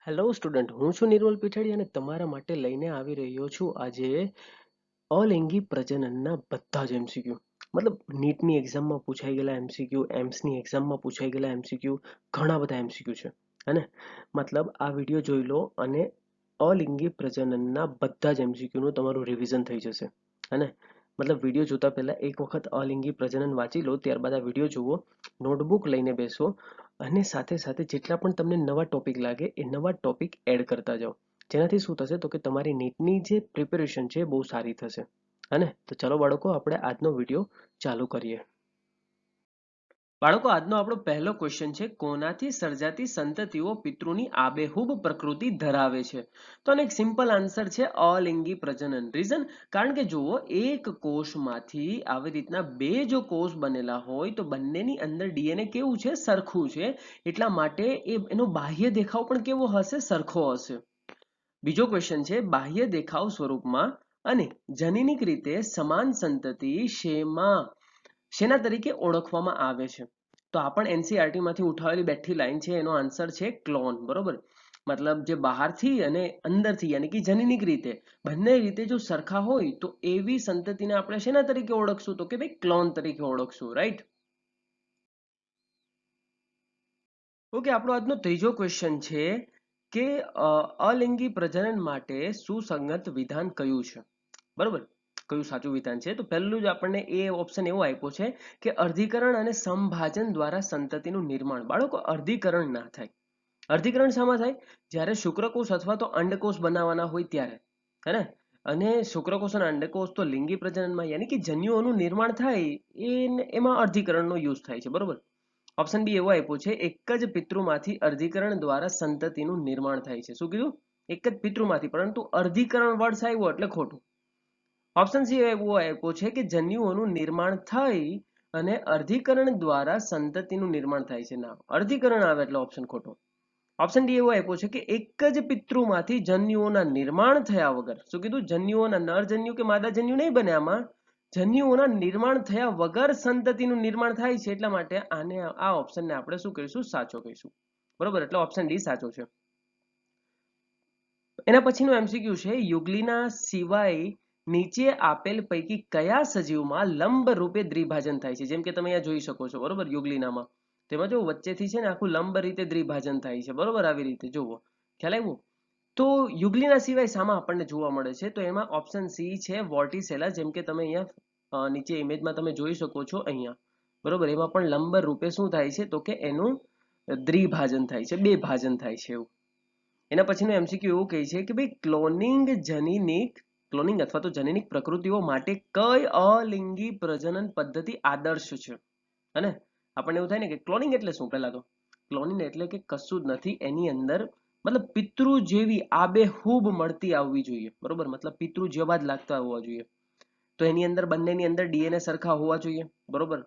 Hello student, હું છું નિર્મલ પીઠાડી અને તમારા માટે લઈને આવી રહ્યો છું આજે અલિંગી પ્રજનનના બધા જ એમસીક્યુ. મતલબ નીટની એક્ઝામમાં પૂછાઈ ગયેલા એમસીક્યુ, એમ્સની એક્ઝામમાં પૂછાઈ ગયેલા એમસીક્યુ, ઘણા બધા એમસીક્યુ છે. અને મતલબ આ વિડીયો જોઈ લો અને અલિંગી પ્રજનનના બધા જ એમસીક્યુનું તમારું રિવિઝન થઈ જશે. અને મતલબ વિડીયો જોતા પહેલા એક વખત અલિંગી પ્રજનન વાંચી લો, ત્યારબાદ આ વિડીયો જુઓ, નોટબુક લઈને બેસો અને સાથે સાથે જેટલા પણ તમને નવા ટોપિક લાગે એ નવા ટોપિક એડ કરતા જાઓ. જેનાથી શું થશે તો કે તમારી નીટની જે પ્રિપેરેશન છે બહુ સારી થશે. અને તો ચાલો બાળકો, આપણે આજનો વિડીયો ચાલુ કરીએ. બાળકો, આજનો આપણો પહેલો ક્વેશ્ચન છે, કોનાથી સર્જાતી સંતતિઓ પિતૃની આબેહૂબ પ્રકૃતિ ધરાવે છે? તો આનો એક સિમ્પલ આન્સર છે અલિંગી પ્રજનન. રીઝન? કારણ કે જુઓ, એક કોષમાંથી આવી રીતના બે જો કોષ બનેલા હોય તો બંનેની અંદર ડીએનએ કેવું છે? સરખું છે. એટલા માટે એનો બાહ્ય દેખાવ પણ કેવો હશે? સરખો હશે. બીજો ક્વેશ્ચન છે, બાહ્ય દેખાવ સ્વરૂપમાં અને જનીનિક રીતે સમાન સંતતિ શેના તરીકે ઓળખવામાં આવે છે? તો આ પણ એનસીઈઆરટી માંથી ઉઠાવેલી બેઠી લાઈન છે. એનો આન્સર છે ક્લોન. બરોબર? મતલબ જે બહારથી અને અંદરથી યાની કે જનીનિક રીતે બંને રીતે જો સરખા હોય તો એવી સંતતિને આપણે શેના તરીકે ઓળખશું? તો કે ભાઈ ક્લોન તરીકે ઓળખશું. રાઈટ? ઓકે, આપણો આજનો ત્રીજો ક્વેશ્ચન છે કે અલિંગી પ્રજનન માટે સુસંગત વિધાન કયું છે? બરોબર? કયું સાચું વિધાન છે? તો પહેલું જ આપણને એ ઓપ્શન એવો આપ્યો છે કે અર્ધીકરણ અને સમભાજન દ્વારા સંતતિનું નિર્માણ. બાળકો, અર્ધીકરણ ના થાય. અર્ધીકરણ શામાં થાય? જ્યારે શુક્રકોષ અથવા તો અંડકોષ બનાવવાના હોય ત્યારે. હે ને? અને શુક્રકોષ અને અંડકોષ તો લિંગી પ્રજનનમાં યાની કે જન્યુઓનું નિર્માણ થાય એમાં અર્ધીકરણનો યુઝ થાય છે. બરોબર? ઓપ્શન બી એવો આપ્યો છે, એક જ પિતૃમાંથી અર્ધીકરણ દ્વારા સંતતિનું નિર્માણ થાય છે. શું કીધું? એક જ પિતૃમાંથી, પરંતુ અર્ધીકરણ વર્ડ આવ્યો એટલે ખોટું. ઓપ્શન સી એવો આપ્યો છે કે જન્યુઓનું નિર્માણ થઈ અને અર્ધીકરણ દ્વારા સંતતિનું નિર્માણ થાય છે. ના, અર્ધીકરણ આવે એટલે ઓપ્શન ખોટો. ઓપ્શન ડી એવો આપ્યો છે કે એક જ પિતૃમાંથી જન્યુઓના નિર્માણ થયા વગર, શું કીધું? જન્યુઓના નરજન્યુ કે માદાજન્યુ નહીં બને, આમાં જન્યુઓના નિર્માણ થયા વગર સંતતિનું નિર્માણ થાય છે. એટલા માટે આ ઓપ્શનને આપણે શું કહીશું? સાચો કહીશું. બરોબર? એટલે ઓપ્શન ડી સાચો છે. એના પછીનો એમસીક્યુ છે, યુગ્લિના સિવાય નીચે આપેલ પૈકી કયા સજીવમાં લંબ રૂપે દ્વિભાજન થાય છે? જેમ કે તમે અહીંયા જોઈ શકો છો. બરોબર? યુગ્લિનામાં તેમાં જો વચ્ચેથી છે ને આખું લંબ રીતે દ્વિભાજન થાય છે. બરોબર? આવી રીતે જુઓ. ખ્યાલ આવ્યો? તો યુગ્લિના સિવાય શામાં આપણને જોવા મળે છે? તો એમાં ઓપ્શન સી છે વોર્ટિસેલા. જેમ કે તમે અહીંયા નીચે ઇમેજમાં તમે જોઈ શકો છો અહીંયા. બરોબર? એમાં પણ લંબ રૂપે શું થાય છે? તો કે એનું દ્વિભાજન થાય છે, બે ભાજન થાય છે એવું. એના પછીનું એમસીક્યુ એવું કહે છે કે ભાઈ ક્લોનિંગ અથવા તો જનીનિક પ્રકૃતિઓ માટે કઈ અલિંગી પ્રજનન પદ્ધતિ આદર્શ છે? અને આપણને એવું થાય ને કે ક્લોનિંગ એટલે શું? પહેલા તો ક્લોનિંગ એટલે કે કશું જ નથી, એની અંદર મતલબ પિતૃ જેવી આબેહૂબ મળતી આવવી જોઈએ. બરોબર? મતલબ પિતૃ જેવા જ લાગતા હોવા જોઈએ. તો એની અંદર બંનેની અંદર ડીએનએ સરખા હોવા જોઈએ. બરોબર?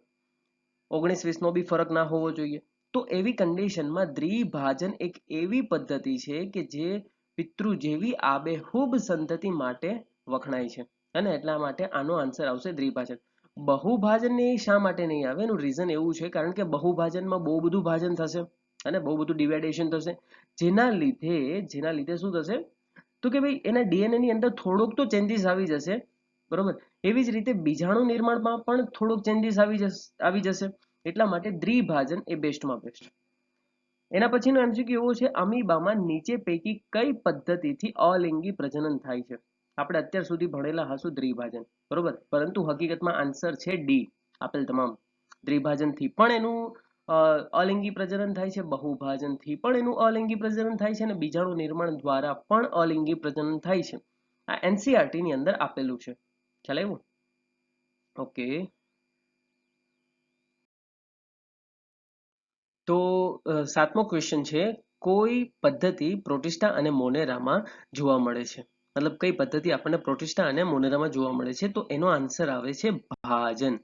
19-20 નો બી ફરક ના હોવો જોઈએ. તો એવી કન્ડિશનમાં દ્વિભાજન એક એવી પદ્ધતિ છે કે જે પિતૃ જેવી આબેહૂબ સંતતિ માટે વખણાય છે. અને એટલા માટે આનો આન્સર આવશે દ્વિભાજન. બહુભાજન શા માટે નહીં આવે? એનું રીઝન એવું છે કારણ કે બહુભાજનમાં બહુ બધું ભાજન થશે અને બહુ બધું ડિવાઇડેશન થશે, જેના લીધે શું થશે? તો કે ભાઈ એના ડીએનએ ની અંદર થોડોક તો ચેન્જીસ આવી જશે. બરોબર? એવી જ રીતે બીજાણુ નિર્માણમાં પણ થોડોક ચેન્જીસ આવી જશે. એટલા માટે દ્વિભાજન એ બેસ્ટમાં બેસ્ટ. એના પછીનો એમસીક્યુ એવો છે, અમીબામાં નીચે પૈકી કઈ પદ્ધતિથી અલિંગી પ્રજનન થાય છે? આપણે અત્યાર સુધી ભણેલા હશું દ્વિભાજન. બરોબર? પરંતુ હકીકતમાં આન્સર છે ડી. આપેલ તમામ દ્વિભાજનથી પણ એનું અલિંગી પ્રજનન થાય છે, બહુભાજનથી પણ એનું અલિંગી પ્રજનન થાય છે અને બીજાણુ નિર્માણ દ્વારા પણ અલિંગી પ્રજનન થાય છે. આ એનસીઈઆરટી ની અંદર આપેલું છે. ખ્યાલ આવ્યું? ઓકે, તો સાતમો ક્વેશ્ચન છે, કોઈ પદ્ધતિ પ્રોટિસ્ટા અને મોનેરામાં જોવા મળે છે? મતલબ કઈ પદ્ધતિ આપણને પ્રોટિસ્ટા અને મોનેરામાં જોવા મળે છે? તો એનો આન્સર આવે છે ભાજન.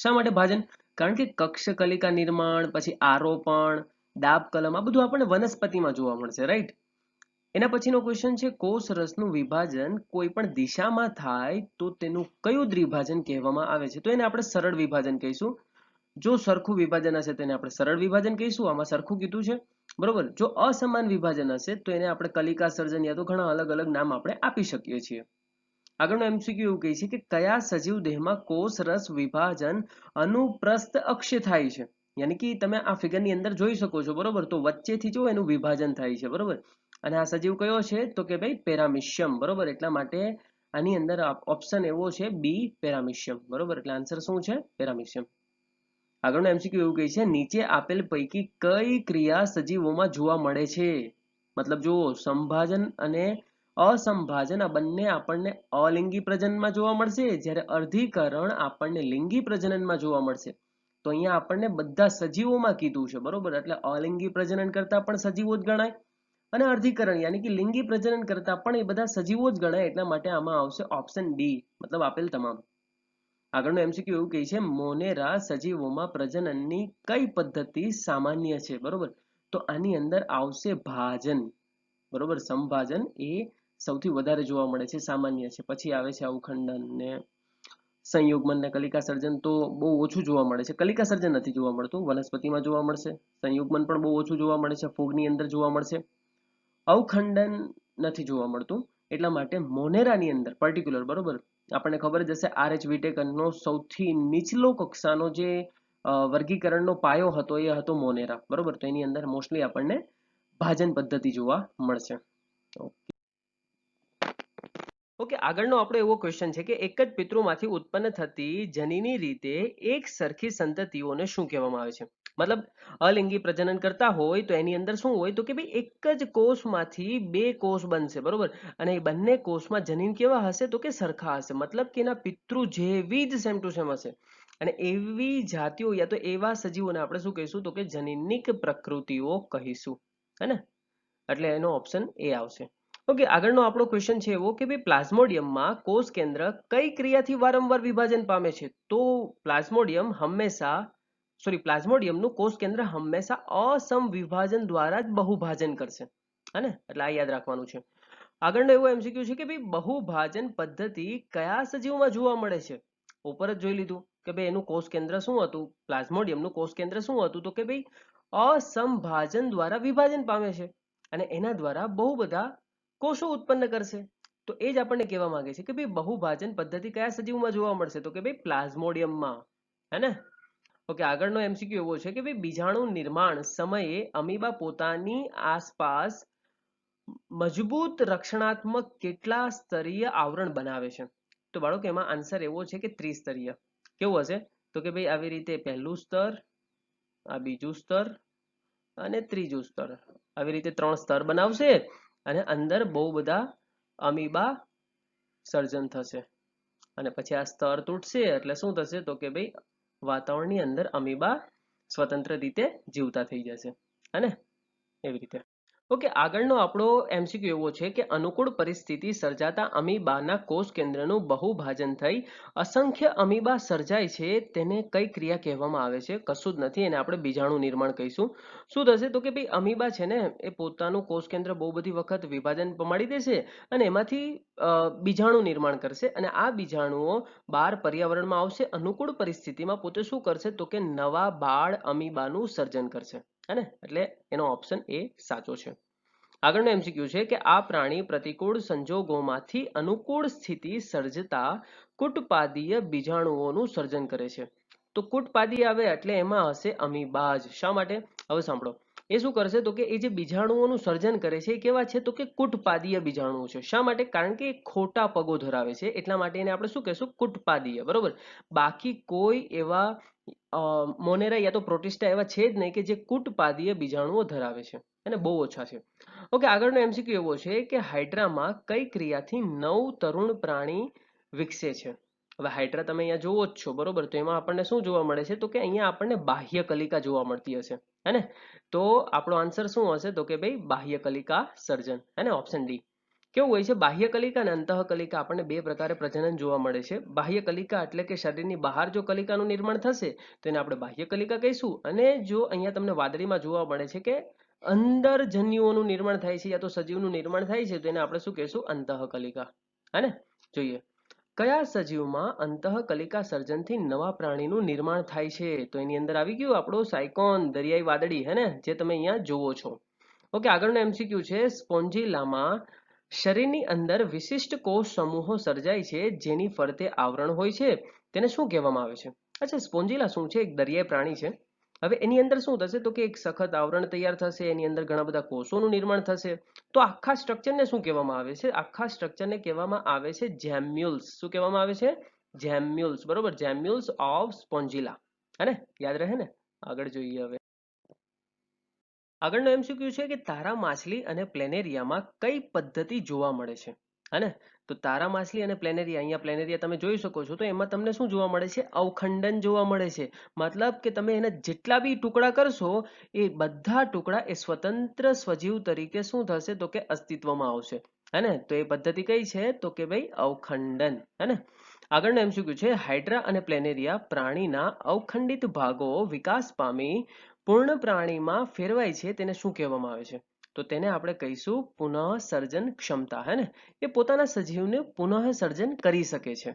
શા માટે ભાજન? કારણ કે કક્ષ કલિકા નિર્માણ, પછી આરોપણ, દાબ કલમ, આ બધું આપણને વનસ્પતિમાં જોવા મળશે. રાઈટ? એના પછીનો ક્વેશ્ચન છે, કોષ રસનું વિભાજન કોઈ પણ દિશામાં થાય તો તેનું કયું દ્વિભાજન કહેવામાં આવે છે? તો એને આપણે સરળ વિભાજન કહીશું. જો સરખું વિભાજન હશે તેને આપણે સરળ વિભાજન કહીશું. આમાં સરખું કીધું છે. બરોબર. જો અસમાન વિભાજન હશે તો એને આપણે કલિકા સર્જન યા તો ઘણા અલગ અલગ નામ આપણે આપી શકીએ છીએ. આગળનો MCQ એવું કહે છે કે કયા સજીવ દેહમાં કોષ રસ વિભાજન અનુપ્રસ્થ અક્ષ થાય છે. યાની કે તમે આ ફિગરની અંદર જોઈ શકો છો, બરોબર. તો વચ્ચેથી જો એનું વિભાજન થાય છે, બરોબર. અને આ સજીવ કયો છે તો કે ભાઈ પેરામિશિયમ, બરોબર. એટલા માટે આની અંદર ઓપ્શન એવો છે બી, પેરામિશિયમ, બરોબર. એટલે આન્સર શું છે? પેરામિશિયમ. આગળનો MCQ એવું કહે છે નીચે આપેલ પૈકી કઈ ક્રિયા સજીવોમાં જોવા મળે છે. મતલબ જુઓ, સંભાજન અને અસંભાજન આ બંને આપણને અલિંગી પ્રજનનમાં જોવા મળશે, જ્યારે અર્ધીકરણ આપણને લિંગી પ્રજનનમાં જોવા મળશે. તો અહીંયા આપણને બધા સજીવોમાં કીધું છે, બરોબર. એટલે અલિંગી પ્રજનન કરતા પણ સજીવો જ ગણાય અને અર્ધીકરણ યાની કે લિંગી પ્રજનન કરતા પણ એ બધા સજીવો જ ગણાય. એટલા માટે આમાં આવશે ઓપ્શન ડી, મતલબ આપેલ તમામ. આગળનો MCQ એવું કહે છે મોનેરા સજીવોમાં પ્રજનનની કઈ પદ્ધતિ સામાન્ય છે, બરોબર. તો આની અંદર આવશે ભાજન, બરોબર. સંભાજન એ સૌથી વધારે જોવા મળે છે, સામાન્ય છે. પછી આવે છે અવખંડન ને સંયુગ્મન ને કલિકા સર્જન તો બહુ ઓછું જોવા મળે છે. કલિકા સર્જન નથી જોવા મળતું, વનસ્પતિમાં જોવા મળશે. સંયુગ્મન પણ બહુ ઓછું જોવા મળે છે, ફૂગની અંદર જોવા મળશે. અવખંડન નથી જોવા મળતું. એટલા માટે મોનેરાની અંદર પર્ટિક્યુલર, બરોબર, આપણને ખબર જ હશે RH વિટેકરનો સૌથી નીચલો કક્ષાનો જે વર્ગીકરણનો પાયો હતો એ હતો મોનેરા, બરોબર. તો એની અંદર મોસ્ટલી આપણને ભાજન પદ્ધતિ જોવા મળશે. ઓકે, આગળનો આપણો એવો ક્વેશ્ચન છે કે એક જ પિતૃમાંથી ઉત્પન્ન થતી જનીની રીતે એક સરખી સંતતિઓને શું કહેવામાં આવે છે. મતલબ અલિંગી પ્રજનન કરતા હોય તો એની અંદર શું હોય તો કે ભાઈ એક જ કોષમાંથી બે કોષ બનશે, બરોબર. અને એ બંને કોષમાં જનીન કેવા હશે તો કે સરખા હશે, મતલબ કે એના પિતૃ જેવી જ સેમ ટુ સેમ હશે. અને એવી જાતિઓ યા તો એવા સજીવોને આપણે શું કહીશું તો કે જનીનિક પ્રકૃતિઓ કહીશું, હે ને. એટલે એનો ઓપ્શન એ આવશે. ઓકે, આગળનો આપણો ક્વેશ્ચન છે એવો કે ભાઈ પ્લાઝ્મોડિયમમાં કોષ કેન્દ્ર કઈ ક્રિયાથી વારંવાર વિભાજન પામે છે. તો પ્લાઝ્મોડિયમનું કોષ કેન્દ્ર હંમેશા અસમ વિભાજન દ્વારા જ બહુભાજન કરશે, હે ને. એટલે આ યાદ રાખવાનું છે. આગળનો એવો MCQ છે કે ભાઈ બહુભાજન પદ્ધતિ કયા સજીવમાં જોવા મળે છે. ઉપર જ જોઈ લીધું કે ભાઈ એનું કોષ કેન્દ્ર શું હતું, પ્લાઝ્મોડિયમનું કોષ કેન્દ્ર શું હતું તો કે ભાઈ અસંભાજન દ્વારા વિભાજન પામે છે અને એના દ્વારા બહુ બધા કોષો ઉત્પન્ન કરશે. તો એ જ આપણને કહેવા માંગે છે કે ભાઈ બહુભાજન પદ્ધતિ કયા સજીવમાં જોવા મળશે તો કે ભાઈ પ્લાઝ્મોડિયમમાં, હે ને. ઓકે, આગળનો MCQ એવો છે કે ભાઈ બીજાણુ નિર્માણ સમયે અમીબા પોતાની આસપાસ મજબૂત રક્ષણાત્મક કેટલા સ્તરીય આવરણ બનાવે છે. તો બાળકો એમાં આન્સર એવો છે કે ત્રિસ્તરીય. કેવું હશે તો કે ભાઈ આવી રીતે પહેલું સ્તર, આ બીજું સ્તર અને ત્રીજું સ્તર, આવી રીતે 3 સ્તર બનાવશે અને અંદર બહુ બધા અમીબા સર્જન થશે. અને પછી આ સ્તર તૂટશે એટલે શું થશે તો કે ભાઈ વાતાવરણની અંદર અમીબા સ્વતંત્ર રીતે જીવતા થઈ જશે, હે ને. એવી રીતે. ઓકે, આગળનો આપણો MCQ એવો છે કે અનુકૂળ પરિસ્થિતિ સર્જાતા અમીબાના કોષ કેન્દ્રનું બહુભાજન થઈ અસંખ્ય અમીબા સર્જાય છે તેને કઈ ક્રિયા કહેવામાં આવે છે. કશું જ નથી, એને આપણે બીજાણુ નિર્માણ કહીશું. શું થશે તો કે ભાઈ અમીબા છે ને એ પોતાનું કોષ કેન્દ્ર બહુ બધી વખત વિભાજન પમાડી દેશે અને એમાંથી બીજાણુ નિર્માણ કરશે અને આ બીજાણુઓ બહાર પર્યાવરણમાં આવશે. અનુકૂળ પરિસ્થિતિમાં પોતે શું કરશે તો કે નવા બાળ અમીબાનું સર્જન કરશે, હે ને. એટલે એનો ઓપ્શન એ સાચો છે. આગળનો MCQ છે કે આ પ્રાણી પ્રતિકૂળ સંજોગોમાંથી અનુકૂળ સ્થિતિ સર્જતા કુટપાદીય બીજાણુઓનું સર્જન કરે છે. તો કુટપાદી આવે એટલે એમાં હશે અમીબાજ. શા માટે? હવે સાંભળો, એ શું કરશે તો કે એ જે બીજાણુઓનું સર્જન કરે છે એ કેવા છે તો કે કુટપાદીય બીજાણુઓ છે. શા માટે? કારણ કે ખોટા પગો ધરાવે છે એટલા માટે એને આપણે શું કહેશું કુટપાદીય, બરોબર. બાકી કોઈ એવા મોનેરા યા તો પ્રોટિસ્ટા એવા છે જ નહીં કે જે કુટપાદીય બીજાણુઓ ધરાવે છે, અને બહુ ઓછા છે. ઓકે, આગળનો MCQ એવો છે કે હાઇડ્રામાં કઈ ક્રિયાથી નવ તરુણ પ્રાણી વિકસે છે. હવે હાઇડ્રા તમે અહીંયા જોવો જ છો, બરોબર. તો એમાં આપણને શું જોવા મળે છે તો કે અહીંયા આપણને બાહ્ય કલિકા જોવા મળતી હશે, હે ને. તો આપણો આન્સર શું હશે તો કે ભાઈ બાહ્ય કલિકા સર્જન, હે ને. Option D. કેવું હોય છે બાહ્ય કલિકા અને અંતઃ કલિકા આપણને બે પ્રકારે પ્રજનન જોવા મળે છે. બાહ્ય કલિકા એટલે કે શરીરની બહાર જો કલિકાનું નિર્માણ થશે તો એને આપણે બાહ્ય કલિકા કહીશું. અને જો અહીંયા તમને વાદળીમાં જોવા મળે છે કે અંદર જન્યુઓનું નિર્માણ થાય છે યા તો સજીવનું નિર્માણ થાય છે તો એને આપણે શું કહીશું અંતઃ કલિકા, હે ને. જોઈએ કયા સજીવમાં અંતઃકલિકા સર્જનથી નવા પ્રાણીનું નિર્માણ થાય છે? તો એની અંદર આવી ગયું આપણો સાયકોન, દરિયાઈ વાદળી, હે ને, જે તમે અહીંયા જોવો છો. ઓકે, આગળનો એમસીક્યુ છે, સ્પોન્જીલામાં શરીરની અંદર વિશિષ્ટ કોષ સમૂહો સર્જાય છે જેની ફરતે આવરણ હોય છે, તેને શું કહેવામાં આવે છે? અચ્છા, સ્પોન્જીલા શું છે? એક દરિયાઈ પ્રાણી છે. હવે એની અંદર શું થશે તો કે એક સખત આવરણ તૈયાર થશે, એની અંદર ઘણા બધા કોષોનું નિર્માણ થશે. તો આખા સ્ટ્રક્ચરને શું કહેવામાં આવે છે? આખા સ્ટ્રક્ચરને કહેવામાં આવે છે જેમ્યુલ્સ. શું કહેવામાં આવે છે? જેમ્યુલ્સ. બરોબર, જેમ્યુલ્સ ઓફ સ્પોન્જીલા. હે ને, યાદ રહે ને? આગળ જોઈએ હવે. આગળનો એમસીક્યુ છે કે તારા માછલી અને પ્લેનેરિયામાં કઈ પદ્ધતિ જોવા મળે છે? હે ને, તો તારા માછલી અને પ્લેનેરિયા, અહીંયા પ્લેનેરિયા તમે જોઈ શકો છો, તો એમાં તમને શું જોવા મળે છે? અવખંડન જોવા મળે છે. મતલબ કે તમે એના જેટલા બી ટુકડા કરશો એ બધા ટુકડા એ સ્વતંત્ર સજીવ તરીકે શું થશે તો કે અસ્તિત્વમાં આવશે. હે ને, તો એ પદ્ધતિ કઈ છે તો કે ભાઈ અવખંડન. હે ને, આગળનો એમસીક્યુ છે, હાઇડ્રા અને પ્લેનેરિયા પ્રાણીના અવખંડિત ભાગો વિકાસ પામી પૂર્ણ પ્રાણીમાં ફેરવાય છે તેને શું કહેવામાં આવે છે? તો તેને આપણે કહીશું પુનઃસર્જન ક્ષમતા. હે ને, એ પોતાના સજીવને પુનઃસર્જન કરી શકે છે.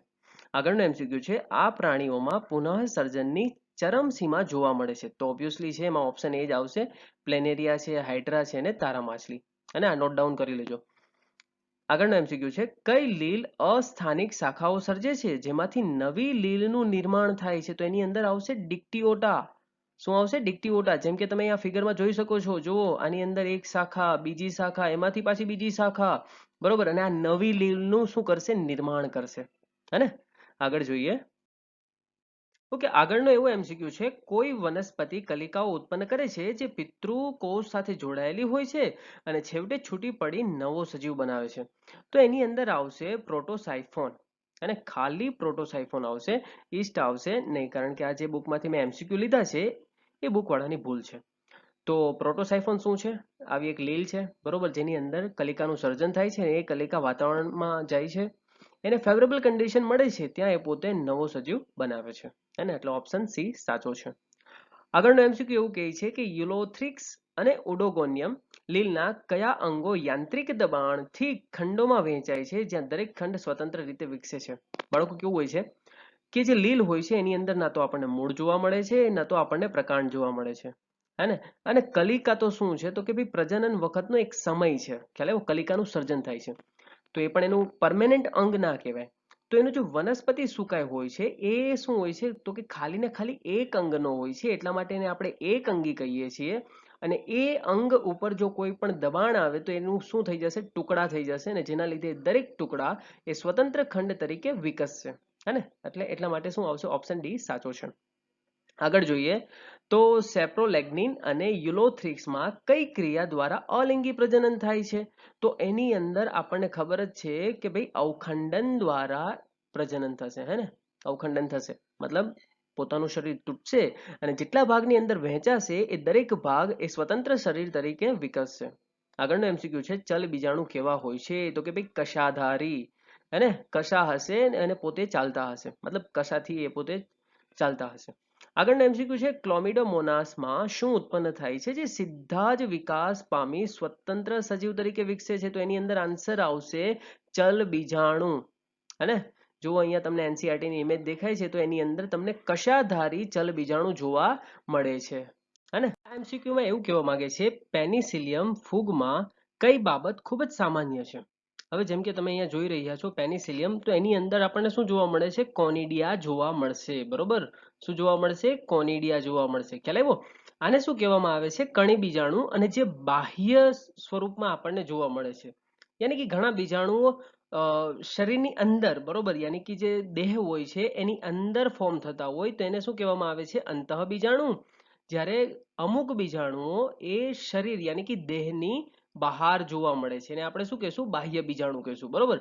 આગળનો એમસીક્યુ છે, આ પ્રાણીઓમાં પુનઃસર્જનની ચરમસીમા જોવા મળે છે. તો ઓબ્વિયસલી છે એમાં ઓપ્શન એ જ આવશે, પ્લેનેરિયા છે, હાઇડ્રા છે અને તારા માછલી. અને આ નોટ ડાઉન કરી લેજો. આગળનો એમસીક્યુ છે, કઈ લીલ અસ્થાનિક શાખાઓ સર્જે છે જેમાંથી નવી લીલનું નિર્માણ થાય છે? તો એની અંદર આવશે ડિક્ટિઓટા. શું આવશે? ડિક્ટિઓટા. જેમ કે તમે અહીંયા ફિગરમાં જોઈ શકો છો, જુઓ, આની અંદર એક શાખા, બીજી શાખા, એમાંથી પાછી બીજી શાખા, બરોબર, અને આ નવી લીલનું શું કરશે? નિર્માણ કરશે. હે ને, આગળ જોઈએ. ઓકે, આગળનો એવો એમસીક્યુ છે, કોઈ વનસ્પતિ કલિકાઓ ઉત્પન્ન કરે છે જે પિતૃ કોષ સાથે જોડાયેલી હોય છે અને છેવટે છૂટી પડી નવો સજીવ બનાવે છે. તો એની અંદર આવશે પ્રોટોસાયફોન. અને ખાલી પ્રોટોસાયફોન આવશે, ઈસ્ટ આવશે નહીં, કારણ કે આ જે બુકમાંથી મેં એમસીક્યુ લીધા છે એ બુકવાળાની ભૂલ છે. તો પ્રોટોસાયફોન શું છે? આવી એક લીલ છે, બરોબર, જેની અંદર કલિકાનું સર્જન થાય છે. એ કલિકા વાતાવરણમાં જાય છે, એને ફેવરેબલ કન્ડિશન મળે છે, ત્યાં એ પોતે નવો સજીવ બનાવે છે. એને એટલે ઓપ્શન સી સાચો છે. આગળનો એમસીક્યુ એવું કહે છે કે યુલોથ્રિક્સ અને ઓડોગોનિયમ લીલના કયા અંગો યાંત્રિક દબાણથી ખંડોમાં વહેંચાય છે જ્યાં દરેક ખંડ સ્વતંત્ર રીતે વિકસે છે? બાળકો, કેવું હોય છે કે જે લીલ હોય છે એની અંદર ના તો આપણને મૂળ જોવા મળે છે, ના તો આપણને પ્રકાંડ જોવા મળે છે. હે ને, અને કલિકા તો શું છે તો કે ભાઈ પ્રજનન વખતનો એક સમય છે, ખ્યાલ આવ્યો? કલિકાનું સર્જન થાય છે, તો એ પણ એનું પરમેનન્ટ અંગ ના કહેવાય. તો એનું જો વનસ્પતિ સુકાય હોય છે એ શું હોય છે તો કે ખાલી ને ખાલી એક અંગનો હોય છે, એટલા માટે એને આપણે એક અંગી કહીએ છીએ. અને એ અંગ ઉપર જો કોઈ પણ દબાણ આવે તો એનું શું થઈ જશે? ટુકડા થઈ જશે, અને જેના લીધે દરેક ટુકડા એ સ્વતંત્ર ખંડ તરીકે વિકસશે. હે ને, એટલે એટલા માટે શું આવશે? ઓપ્શન ડી સાચો છે. આગળ જોઈએ તો સેપ્રોલેગ્નિન અને યુલોથ્રિક્સમાં કઈ ક્રિયા દ્વારા અલિંગી પ્રજનન થાય છે? તો એની અંદર આપણને ખબર જ છે કે ભાઈ અવખંડન દ્વારા પ્રજનન થશે. હે ને, અવખંડન થશે મતલબ પોતાનું શરીર તૂટશે અને જેટલા ભાગની અંદર વહેંચાશે એ દરેક ભાગ એ સ્વતંત્ર શરીર તરીકે વિકસશે. આગળનો એમસીક્યુ છે, ચલ બીજાણુ કેવા હોય છે? તો કે ભાઈ કશાધારી. હે ને, કશા હશે અને પોતે ચાલતા હશે, મતલબ કશાથી એ પોતે ચાલતા હશે. આગળનો એમસીક્યુ છે, ક્લોમિડોમોનાસમાં શું ઉત્પન્ન થાય છે જે સીધા જ વિકાસ પામી સ્વતંત્ર સજીવ તરીકે વિકસે છે? તો એની અંદર આન્સર આવશે ચલ બીજાણુ. હે, જો અહીંયા તમને એનસીઈઆરટી ની ઇમેજ દેખાય છે તો એની અંદર તમને કશાધારી ચલ બીજાણુ જોવા મળે છે. અને એમસીક્યુ માં એવું કહેવા માંગે છે, પેનિસિલિયમ ફૂગમાં કઈ બાબત ખૂબ જ સામાન્ય છે? હવે જેમ કે તમે અહીંયા જોઈ રહ્યા છો પેનિસિલિયમ, તો એની અંદર આપણને શું જોવા મળે છે? કોનિડિયા જોવા મળશે, બરોબર. શું જોવા મળશે? કોનિડિયા જોવા મળશે. ખ્યાલ આવ્યો? આને શું કહેવામાં આવે છે? કણી બીજાણુ. અને જે બાહ્ય સ્વરૂપમાં આપણને જોવા મળે છે, યાની કે ઘણા બીજાણુઓ શરીરની અંદર, બરોબર, યાની કે જે દેહ હોય છે એની અંદર ફોર્મ થતા હોય તો એને શું કહેવામાં આવે છે? અંતઃ બીજાણુ. જ્યારે અમુક બીજાણુઓ એ શરીર યાની કે દેહની બહાર જોવા મળે છે, એને આપણે શું કહેશું? બાહ્ય બીજાણુ કહેશું, બરોબર.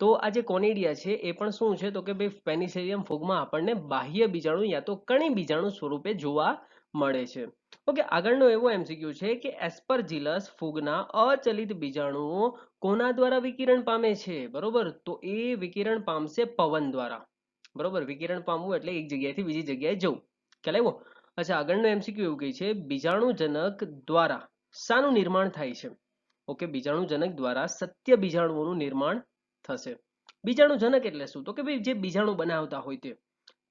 તો આ જે કોનિડિયા છે એ પણ શું છે તો કે ભાઈ પેનિસિલિયમ ફૂગમાં આપણને બાહ્ય બીજાણુ યા તો કણી બીજાણુ સ્વરૂપે જોવા મળે છે. ઓકે, આગળનો એવો એમસીક્યુ છે કે એસ્પરજીલસ ફૂગના અચલિત બીજાણુઓ કોના દ્વારા વિકિરણ પામે છે? બરોબર, તો એ વિકિરણ પામશે પવન દ્વારા. બરોબર, વિકિરણ પામવું એટલે એક જગ્યાએથી બીજી જગ્યાએ જવું. ખ્યાલ આવ્યો? અચ્છા, આગળનો એમસીક્યુ એવું કહે છે, બીજાણુજનક દ્વારા શાનું નિર્માણ થાય છે? ઓકે, બીજાણુજનક દ્વારા સત્ય બીજાણુઓનું નિર્માણ થશે. બીજાણુજનક એટલે શું? તો કે ભાઈ જે બીજાણુ બનાવતા હોય તે.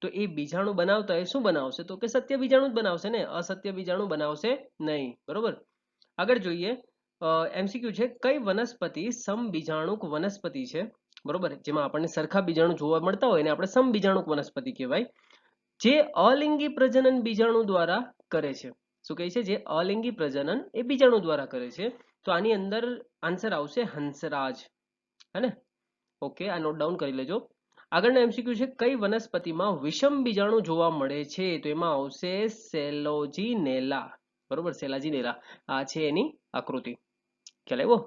તો એ બીજાણુ બનાવતા એ શું બનાવશે? તો કે સત્ય બીજાણુ જ બનાવશે ને, અસત્ય બીજાણુ બનાવશે નહીં. બરોબર. આગળ જોઈએ, એમસીક્યુ છે, કઈ વનસ્પતિ સમબીજાણુક વનસ્પતિ છે? બરોબર, જેમાં આપણને સરખા બીજાણુ જોવા મળતા હોય ને આપણે સમબીજાણુક વનસ્પતિ કહેવાય, જે અલિંગી પ્રજનન બીજાણુ દ્વારા કરે છે. શું કહે છે? જે અલિંગી પ્રજનન એ બીજાણુ દ્વારા કરે છે. તો આની અંદર આન્સર આવશે હંસરાજ. હે ને? ઓકે, આ નોટ ડાઉન કરી લેજો. આગળનો એમસીક્યુ છે, કઈ વનસ્પતિમાં વિષમ બીજાણુ જોવા મળે છે? તો એમાં આવશે સેલોજીનેલા. બરોબર, સેલાજીનેલા. આ છે એની આકૃતિ. ખ્યાલ આવ્યો?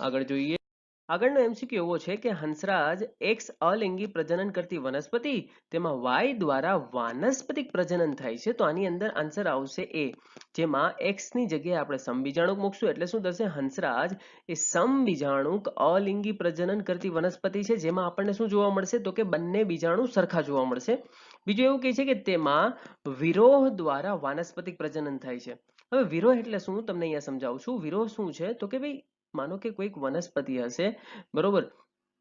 આગળ જોઈએ. આગળનો એમસીક્યુ એવો છે કે હંસરાજ એક્સ અલિંગી પ્રજનન કરતી વનસ્પતિ, તેમાં વાય દ્વારા વાનસ્પતિક પ્રજનન થાય છે. તો આની અંદર આન્સર આવશે એ, જેમાં એક્સ ની જગ્યાએ આપણે સમબીજાણુક મૂકશું એટલે શું થશે? હંસરાજ એ સમબીજાણુક અલિંગી પ્રજનન કરતી વનસ્પતિ છે, જેમાં આપણને શું જોવા મળશે? તો કે બંને બીજાણુ સરખા જોવા મળશે. બીજું એવું કહે છે કે તેમાં વિરોહ દ્વારા વાનસ્પતિક પ્રજનન થાય છે. હવે વિરોહ એટલે શું તમને અહીંયા સમજાવું છું. વિરોહ શું છે? તો કે ભાઈ માનો કે કોઈક વનસ્પતિ હશે, બરોબર,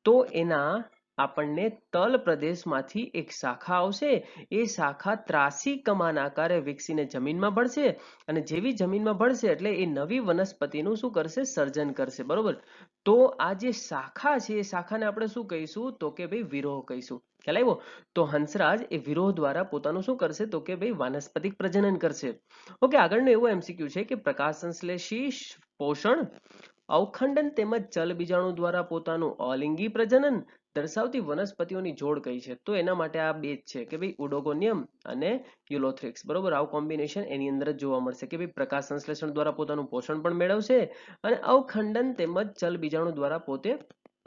તો એના આપણને તલ પ્રદેશમાંથી એક શાખા આવશે. એ શાખા ત્રાસી કમાન આકારે વિકસીને જમીનમાં ભળશે, અને જેવી જમીનમાં ભળશે એટલે એ નવી વનસ્પતિનું શું કરશે? સર્જન કરશે. બરોબર. તો આ જે શાખા છે એ શાખાને આપણે શું કહીશું? તો કે ભાઈ વિરોહ કહીશું. ખ્યાલ આવ્યો? તો હંસરાજ એ વિરોહ દ્વારા પોતાનું શું કરશે? તો કે ભાઈ વાનસ્પતિક પ્રજનન કરશે. ઓકે, આગળનો એવો એમસીક્યુ છે કે પ્રકાશ સંશ્લેષી પોષણ, અવખંડન તેમજ ચલ બીજાણુ દ્વારા પોતાનું અલિંગી પ્રજનન દર્શાવતી વનસ્પતિઓની જોડ કઈ છે? તો એના માટે આ બે જ છે કે ભાઈ ઉડોગોનિયમ અને યુલોથ્રિક્સ. બરોબર, આવું કોમ્બિનેશન એની અંદર જ જોવા મળશે કે ભાઈ પ્રકાશ સંશ્લેષણ દ્વારા પોતાનું પોષણ પણ મેળવશે અને અવખંડન તેમજ ચલ બીજાણુ દ્વારા પોતે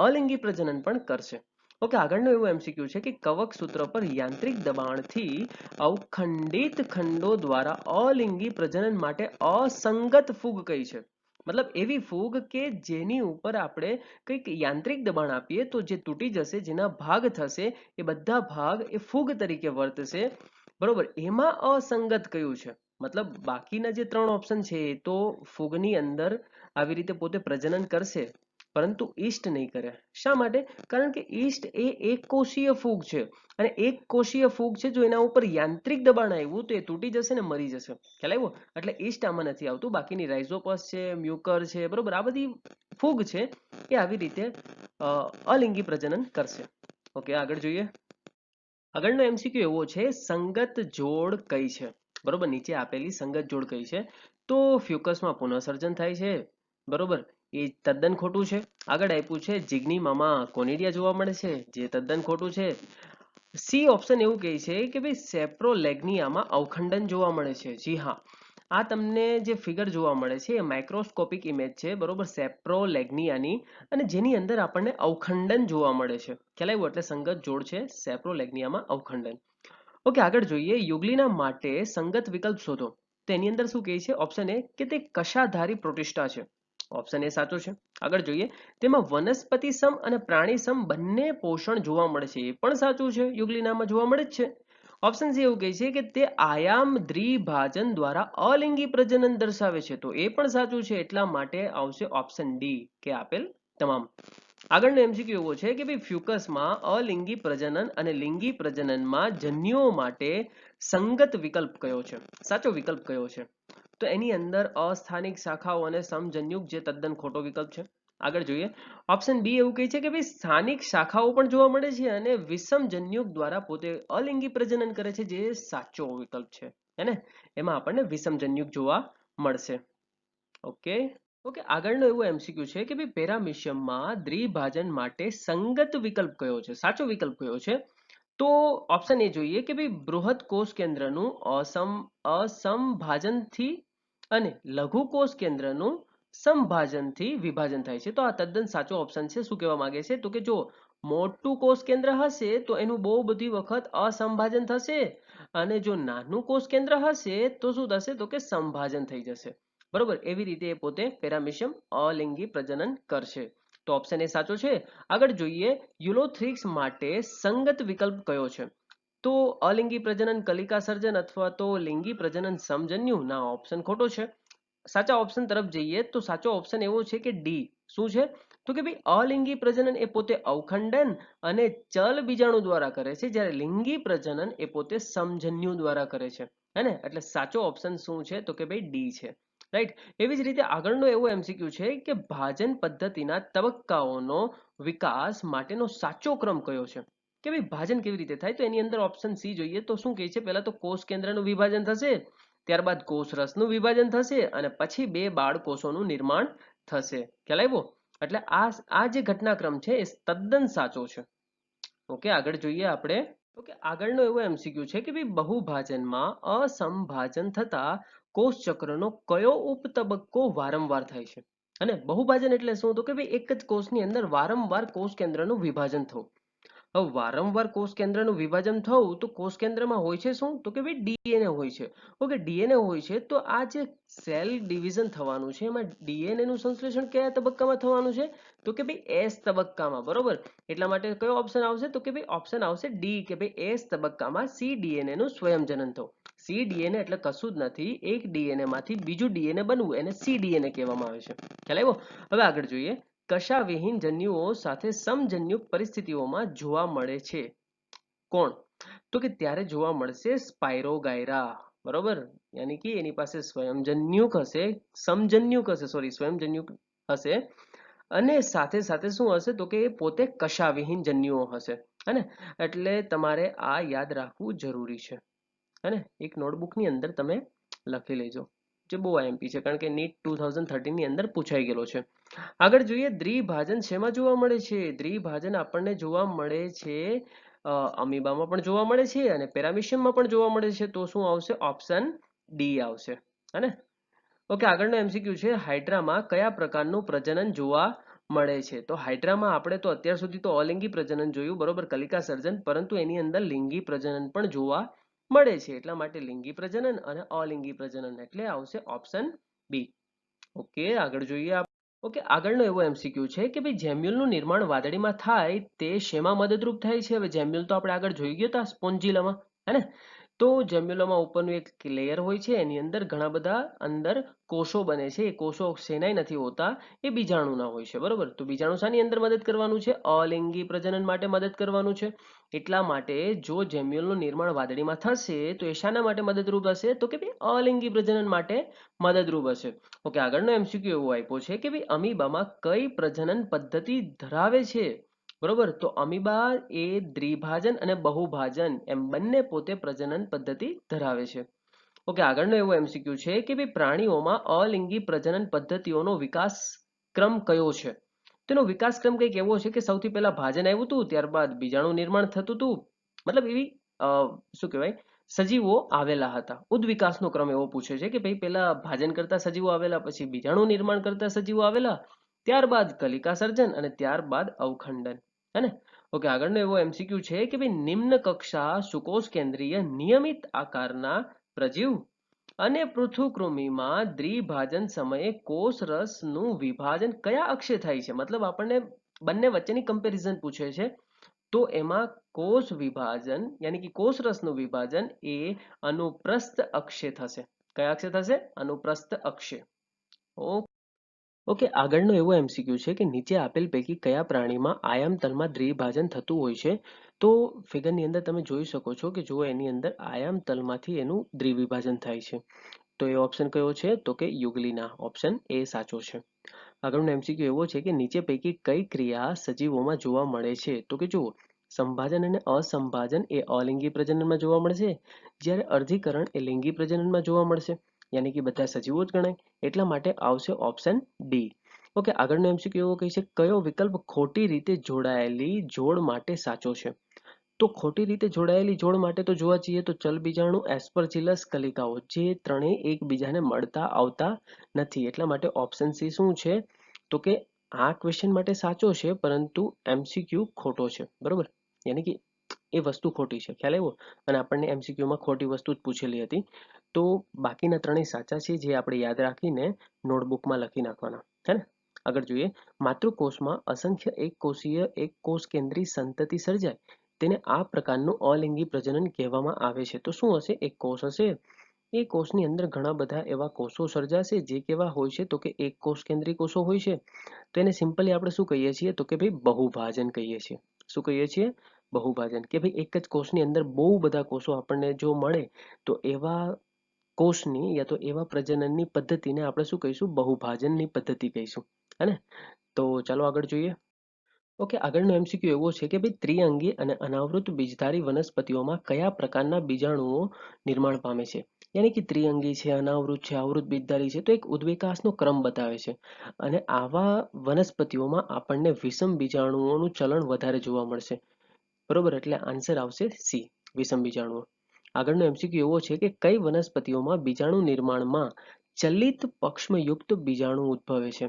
અલિંગી પ્રજનન પણ કરશે. ઓકે, આગળનો એવો એમસીક્યુ છે કે કવક સૂત્ર પર યાંત્રિક દબાણથી અવખંડિત ખંડો દ્વારા અલિંગી પ્રજનન માટે અસંગત ફૂગ કઈ છે? મતલબ એવી ફૂગ કે જેની ઉપર આપણે કંઈક યાંત્રિક દબાણ આપીએ તો જે તૂટી જશે, જેના ભાગ થશે એ બધા ભાગ એ ફૂગ તરીકે વર્તશે. બરોબર, એમાં અસંગત કયું છે? મતલબ બાકીના જે 3 ઓપ્શન છે એ તો ફૂગની અંદર આવી રીતે પોતે પ્રજનન કરશે, પરંતુ ઈસ્ટ નહીં કરે. શા માટે? કારણ કે ઈસ્ટ એ એક કોષીય ફૂગ છે, અને એક કોષીય ફૂગ છે, જો એના ઉપર યાંત્રિક દબાણ આવ્યું તો એ તૂટી જશે ને મરી જશે. ખ્યાલ આવ્યો? એટલે ઈસ્ટ આમાં નથી આવતું. બાકીની રાઇઝોપસ છે, મ્યુકર છે, બરોબર, આ બધી ફૂગ છે એ આવી રીતે અલિંગી પ્રજનન કરશે. ઓકે, આગળ જોઈએ. આગળનો એમસીક્યુ એવો છે, સંગત જોડ કઈ છે? બરોબર, નીચે આપેલી સંગત જોડ કઈ છે? તો ફ્યુકસમાં પુનઃસર્જન થાય છે. બરોબર, એ તદ્દન ખોટું છે. આગળ આપ્યું છે જિગ્નીમામાં કોનિડિયા જોવા મળે છે, જે તદ્દન ખોટું છે. સી ઓપ્શન એવું કહે છે કે ભાઈ સેપ્રોલેગ્નિયામાં અવખંડન જોવા મળે છે. જી હા, આ તમને જે ફિગર જોવા મળે છે એ માઇક્રોસ્કોપિક ઇમેજ છે, બરોબર, સેપ્રોલેગ્નિયાની, અને જેની અંદર આપણને અવખંડન જોવા મળે છે. ખ્યાલ આવ્યો? એટલે સંગત જોડ છે સેપ્રોલેગ્નિયામાં અવખંડન. ઓકે, આગળ જોઈએ. યુગ્લિના માટે સંગત વિકલ્પ શોધો. તો એની અંદર શું કહે છે? ઓપ્શન એ કે તે કશાધારી પ્રોટિસ્ટા છે. ઓપ્શન એ સાચો છે. આગળ જોઈએ. તેમાં વનસ્પતિ સમ અને પ્રાણી સમ બંને પોષણ જોવા મળે છે. એ પણ સાચું છે, યુગ્લિનામાં જોવા મળે જ છે. ઓપ્શન સી એવું કહે છે કે તે આયામ દ્વિભાજન દ્વારા અલિંગી પ્રજનન દર્શાવે છે. તો એ પણ સાચું છે. એટલા માટે આવશે ઓપ્શન ડી કે આપેલ તમામ. આગળનો એમસીક્યુ એવો છે કે ભાઈ ફ્યુકસમાં અલિંગી પ્રજનન અને લિંગી પ્રજનનમાં જન્યુઓ માટે સંગત વિકલ્પ કયો છે? સાચો વિકલ્પ કયો છે? તો એની અંદર અસ્થાનિક શાખાઓ અને સમજન્યુક, જે તદ્દન ખોટો વિકલ્પ છે. આગળ જોઈએ. ઓપ્શન બી એવું કહે છે કે ભાઈ સ્થાનિક શાખાઓ પણ જોવા મળે છે અને વિષમજન્યુક દ્વારા પોતે અલિંગી પ્રજનન કરે છે, જે સાચો વિકલ્પ છે. હે ને? એમાં આપણને વિષમજન્યુક જોવા મળશે. ઓકે. ઓકે, આગળનો એવો એમસીક્યુ છે કે ભાઈ પેરામિશિયમમાં દ્વિભાજન માટે સંગત વિકલ્પ કયો છે? સાચો વિકલ્પ કયો છે? તો ઓપ્શન એ જોઈએ કે ભાઈ બૃહદ કોષ કેન્દ્રનું અસમભાજનથી અને લઘુ કોષ કેન્દ્રનું સમભાજનથી વિભાજન થાય છે. તો આ તદ્દન સાચો ઓપ્શન છે. શું કહેવા માંગે છે? તો કે જો મોટું કોષ કેન્દ્ર હશે તો એનું બહુ બધી વખત અસમભાજન થશે, અને જો નાનું કોષ કેન્દ્ર હશે તો શું થશે? તો કે સમભાજન થઈ જશે. બરોબર, એવી રીતે એ પોતે પેરામિશિયમ અલિંગી પ્રજનન કરશે. તો ઓપ્શન એ સાચો છે. આગળ જોઈએ. યુલોથ્રિક્સ માટે સંગત વિકલ્પ કયો છે? તો અલિંગી પ્રજનન કલિકા સર્જન અથવા તો લિંગી પ્રજનન સમજન્યુ. ના, ઓપ્શન ખોટો છે. સાચા ઓપ્શન તરફ જઈએ તો સાચો ઓપ્શન એવો છે કે ડી, શું છે? તો કે ભાઈ અલિંગી પ્રજનન એ પોતે અવખંડન અને ચલ બીજાણુ દ્વારા કરે છે, જ્યારે લિંગી પ્રજનન એ પોતે સમજન્યુ દ્વારા કરે છે. હે ને? એટલે સાચો ઓપ્શન શું છે? તો કે ભાઈ ડી છે. રાઈટ. એવી જ રીતે આગળનો એવો એમસીક્યુ છે કે ભાજન પદ્ધતિના તબક્કાઓનો વિકાસ માટેનો સાચો ક્રમ કયો છે? કે ભાઈ ભાજન કેવી રીતે થાય? તો એની અંદર ઓપ્શન સી જોઈએ તો શું કહે છે? પહેલા તો કોષ કેન્દ્રનું વિભાજન થશે, ત્યારબાદ કોષ રસનું વિભાજન થશે અને પછી બે બાળકોષોનું નિર્માણ થશે. ખ્યાલ આવ્યો? એટલે આ જે ઘટનાક્રમ છે એ તદ્દન સાચો છે. ઓકે, આગળ જોઈએ આપણે. ઓકે, આગળનો એવો એમસીક્યુ છે કે ભાઈ બહુભાજનમાં અસમભાજન થતા કોષ ચક્રનો કયો ઉપતબક્કો વારંવાર થાય છે? અને બહુભાજન એટલે શું? તો કે ભાઈ એક જ કોષની અંદર વારંવાર કોષ કેન્દ્રનું વિભાજન થવું. હવે વારંવાર કોષ કેન્દ્રનું વિભાજન થવું તો કોષ કેન્દ્રમાં હોય છે શું? તો કે ભાઈ ડીએનએ હોય છે. ઓકે, ડીએનએ હોય છે તો આ જે સેલ ડિવિઝન થવાનું છે એમાં ડીએનએ નું સંશ્લેષણ કયા તબક્કામાં થવાનું છે? તો કે ભાઈ એસ તબક્કામાં. બરોબર. એટલા માટે કયો ઓપ્શન આવશે? તો કે ભાઈ ઓપ્શન આવશે ડી, કે ભાઈ એસ તબક્કામાં સી ડીએનએ નું સ્વયંજનન થવું. સી ડીએનએ એટલે કશું જ નથી, એક ડીએનએ માંથી બીજું ડીએનએ બનવું એને સી ડીએનએ કહેવામાં આવે છે. ખ્યાલ આવ્યો? હવે આગળ જોઈએ. કશા વિહીન જન્યુઓ સાથે સમજન્યુક પરિસ્થિતિઓમાં જોવા મળે છે કોણ? તો કે ત્યારે જોવા મળશે સ્પાઇરોગાયરા. બરોબર. યાની કે એની પાસે સ્વયંજન્યુક હશે, સમજન્યુક હશે, સોરી સ્વયંજન્યુક હશે અને સાથે સાથે શું હશે? તો કે એ પોતે કશાવિહીન જન્યુઓ હશે. હે? એટલે તમારે આ યાદ રાખવું જરૂરી છે. હે? એક નોટબુકની અંદર તમે લખી લેજો, જે બહુ આઈએમપી છે, કારણ કે નીટ 2013 ની અંદર પૂછાઈ ગયેલો છે. આગળ જોઈએ. દ્વિભાજન શેમાં જોવા મળે છે? દ્વિભાજન આપણને જોવા મળે છે અમીબામાં પણ જોવા મળે છે અને પેરામિશિયમમાં પણ જોવા મળે છે. તો શું આવશે? ઓપ્શન ડી આવશે. હે? ઓકે, આગળનો એમસીક્યુ છે. હાઇડ્રામાં કયા પ્રકારનું પ્રજનન જોવા મળે છે? તો હાઇડ્રામાં આપણે તો અત્યાર સુધી તો અલિંગી પ્રજનન જોયું, બરોબર, કલિકા સર્જન, પરંતુ એની અંદર લિંગી પ્રજનન પણ જોવા મળે છે. એટલા માટે લિંગી પ્રજનન અને અલિંગી પ્રજનન એટલે આવશે ઓપ્શન બી. ઓકે, આગળ જોઈએ. ઓકે, આગળનો એવો એમસીક્યુ છે કે ભાઈ જેમ્યુલનું નિર્માણ વાદળીમાં થાય તે શેમાં મદદરૂપ થાય છે? હવે જેમ્યુલ તો આપણે આગળ જોઈ ગયા હતા સ્પોન્જિલામાં. હે ને? તો જેમ્યુલામાં ઉપરનું એક લેયર હોય છે, એની અંદર ઘણા બધા અંદર કોષો બને છે. એ કોષો શેનાય નથી હોતા, એ બીજાણુના હોય છે. બરોબર. તો બીજાણુ શાની અંદર મદદ કરવાનું છે? અલિંગી પ્રજનન માટે મદદ કરવાનું છે. એટલા માટે જો જેમ્યુલનું નિર્માણ વાદળીમાં થશે તો એ શાના માટે મદદરૂપ હશે? તો કે ભાઈ અલિંગી પ્રજનન માટે મદદરૂપ હશે. ઓકે, આગળનો એમસીક્યુ એવો આપ્યો છે કે ભાઈ અમીબામાં કઈ પ્રજનન પદ્ધતિ ધરાવે છે? બરોબર. તો અમીબા એ દ્વિભાજન અને બહુભાજન એમ બંને પોતે પ્રજનન પદ્ધતિ ધરાવે છે. ઓકે, આગળનો એવો એમસીક્યુ છે કે ભાઈ પ્રાણીઓમાં અલિંગી પ્રજનન પદ્ધતિઓનો વિકાસ ક્રમ કયો છે? તેનો વિકાસ ક્રમ કંઈક એવો છે કે સૌથી પહેલા ભાજન આવ્યું હતું, ત્યારબાદ બીજાણુ નિર્માણ થતું હતું. મતલબ એવી શું કહેવાય, સજીવો આવેલા હતા. ઉદ્વિકાસનો ક્રમ એવો પૂછે છે કે ભાઈ પહેલા ભાજન કરતા સજીવો આવેલા, પછી બીજાણુ નિર્માણ કરતા સજીવો આવેલા, ત્યારબાદ કલિકા સર્જન અને ત્યારબાદ અવખંડન. હે ને? ઓકે, આગળનો એવો એમસીક્યુ છે કે ભાઈ નિમ્ન કક્ષા સુકોષ કેન્દ્રીય નિયમિત આકારના પ્રજીવ અને પૃથુકૃમિમાં દ્વિભાજન સમયે કોષ રસનું વિભાજન કયા અક્ષે થાય છે? મતલબ આપણને બંને વચ્ચેની કમ્પેરિઝન પૂછે છે. તો એમાં કોષ વિભાજન યાની કે કોષ રસનું વિભાજન એ અનુપ્રસ્થ અક્ષે થશે. કયા અક્ષે થશે? અનુપ્રસ્થ અક્ષે. ઓકે, આગળનો એવો એમસીક્યુ છે કે નીચે આપેલ પૈકી કયા પ્રાણીમાં આયામતલમાં દ્વિભાજન થતું હોય છે? તો ફિગરની અંદર તમે જોઈ શકો છો કે જો એની અંદર આયામતલમાંથી એનું દ્વિવિભાજન થાય છે. તો એ ઓપ્શન કયો છે? તો કે યુગલીના. ઓપ્શન એ સાચો છે. આગળનો એમસીક્યુ એવો છે કે નીચે પૈકી કઈ ક્રિયા સજીવોમાં જોવા મળે છે? તો કે જુઓ, સંભાજન અને અસંભાજન એ અલિંગી પ્રજનનમાં જોવા મળશે, જ્યારે અર્ધીકરણ એ લિંગી પ્રજનનમાં જોવા મળશે. યાની કે બધા સજીવો જ ગણાય. એટલા માટે આવશે ઓપ્શન ડી. ઓકે, આગળનો એમસીક્યુ એવો કહે છે કયો વિકલ્પ ખોટી રીતે જોડાયેલી જોડ માટે સાચો છે? તો ખોટી રીતે જોડાયેલી જોડ માટે તો જોવા જઈએ તો ચલબીજાણુ, એસ્પરજીલસ, કલિકાઓ જે ત્રણેય એકબીજાને મળતા આવતા નથી. એટલા માટે ઓપ્શન સી શું છે? તો કે આ ક્વેશ્ચન માટે સાચો છે, પરંતુ એમસીક્યુ ખોટો છે. બરોબર. યાની કે એ વસ્તુ ખોટી છે. ખ્યાલ આવ્યો? અને આપણને એમસીક્યુમાં ખોટી વસ્તુ જ પૂછેલી હતી. તો બાકીના ત્રણેય સાચા છે, જે આપણે યાદ રાખીને નોટબુકમાં લખી નાખવાના. હે ને? આગળ જોઈએ. માતૃકોષમાં અસંખ્ય એક કોષીય એક કોષ કેન્દ્રી સંતતિ સર્જાય તેને આ પ્રકારનું અલિંગી પ્રજનન કહેવામાં આવે છે. તો શું હશે? એક કોષ હશે, એ કોષની અંદર ઘણા બધા એવા કોષો સર્જાશે જે કેવા હોય છે તો કે એક કોષ કેન્દ્રી કોષો હોય છે. તો એને સિમ્પલી આપણે શું કહીએ છીએ તો કે ભાઈ બહુભાજન કહીએ છીએ. શું કહીએ છીએ? બહુભાજન. કે ભાઈ એક જ કોષની અંદર બહુ બધા કોષો આપણને જો મળે તો એવા કોષની યા તો એવા પ્રજનનની પદ્ધતિને આપણે શું કહીશું? બહુભાજનની પદ્ધતિ કહીશું. હે ને? તો ચાલો આગળ જોઈએ. ઓકે, આગળનો એમસીક્યુ એવો છે કે ભાઈ ત્રિઅંગી અને અનાવૃત બીજધારી વનસ્પતિઓમાં કયા પ્રકારના બીજાણુઓ નિર્માણ પામે છે? યાની કે ત્રિઅંગી છે, અનાવૃત છે, આવૃત બીજધારી છે, તો એક ઉદ્વિકાસનો ક્રમ બતાવે છે. અને આવા વનસ્પતિઓમાં આપણને વિષમ બીજાણુઓનું ચલણ વધારે જોવા મળશે. બરોબર, એટલે આન્સર આવશે સી, વિષમ બીજાણુઓ. આગળનો એમસીક્યુ એવો છે કે કઈ વનસ્પતિઓમાં બીજાણુ નિર્માણમાં ચલિત પક્ષમયુક્ત બીજાણુ ઉદ્ભવે છે?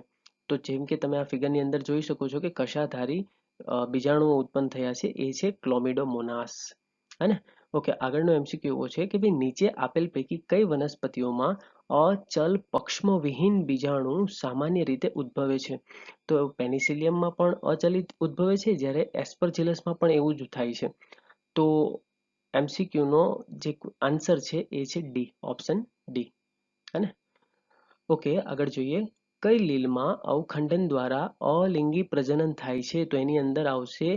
તો જેમ કે તમે આ ફિગરની અંદર જોઈ શકો છો કે કશાધારી બીજાણુઓ ઉત્પન્ન થયા છે, એ છે ક્લોમિડોમોનાસ. હે ને? ઓકે, આગળનો એમસીક્યુ એવો છે કે ભાઈ નીચે આપેલ પૈકી કઈ વનસ્પતિઓમાં અચલ પક્ષમવિહીન બીજાણુ સામાન્ય રીતે ઉદ્ભવે છે? તો પેનિસિલિયમમાં પણ અચલિત ઉદ્ભવે છે, જ્યારે એસ્પરજિલસમાં પણ એવું જ થાય છે. તો એમસીક્યુનો જે આન્સર છે એ છે ડી, ઓપ્શન ડી. હે ને? ઓકે, આગળ જોઈએ. કઈ લીલમાં અવખંડન દ્વારા અલિંગી પ્રજનન થાય છે? તો એની અંદર આવશે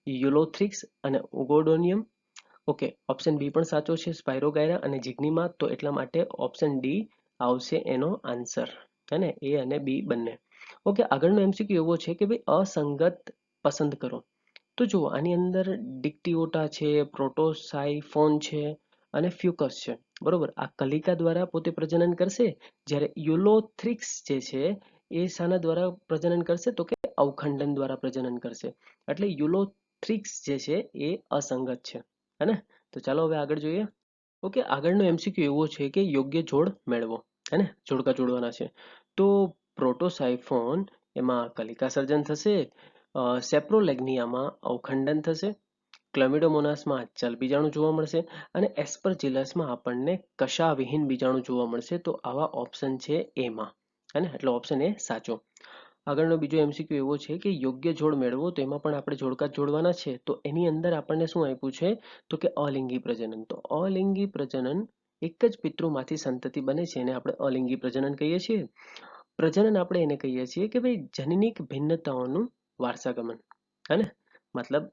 યુલોથ્રિક્સ અને ઓગોડોનિયમ. ઓકે, ઓપ્શન બી પણ સાચો છે, સ્પાયરોગાયરા અને જિગ્નીમાં. તો એટલા માટે ઓપ્શન ડી આવશે એનો આન્સર. હે ને? એ અને બી બંને. ઓકે, આગળનો એમસીક્યુ એવો છે કે ભાઈ અસંગત પસંદ કરો. તો જુઓ, આની અંદર ડિક્ટિયોટા છે, પ્રોટોસાઇફોન છે અને ફ્યુકસ છે. બરોબર, આ કલિકા દ્વારા પોતે પ્રજનન કરશે, જ્યારે યુલોથ્રિક્સ જે છે એ શાના દ્વારા પ્રજનન કરશે? તો કે અવખંડન દ્વારા પ્રજનન કરશે. એટલે યુલોથ્રિક્સ જે છે એ અસંગત છે. હે ને? તો ચાલો હવે આગળ જોઈએ. ઓકે, આગળનો એમસીક્યુ એવો છે કે યોગ્ય જોડ મેળવો. હે ને? જોડકા જોડવાના છે. તો પ્રોટોસાઇફોન એમાં કલિકા સર્જન થશે, સેપ્રોલેગ્નિયામાં અવખંડન થશે, ક્લેમિડોમોનાસમાં ચલ બીજાણુ જોવા મળશે અને એસ્પરજિલસમાં આપણને કશાવિહીન બીજાણુ જોવા મળશે. તો આવા ઓપ્શન છે એમાં. હે ને? એટલે ઓપ્શન એ સાચો. આગળનો બીજો એમસીક્યુ એવો છે કે યોગ્ય જોડ મેળવો. તો એમાં પણ આપણે જોડકા જ જોડવાના છે. તો એની અંદર આપણને શું આપ્યું છે? તો કે અલિંગી પ્રજનન. તો અલિંગી પ્રજનન એક જ પિતૃમાંથી સંતતિ બને છે એને આપણે અલિંગી પ્રજનન કહીએ છીએ. પ્રજનન આપણે એને કહીએ છીએ કે ભાઈ જનનિક ભિન્નતાઓનું વારસાગમન. હે ને? મતલબ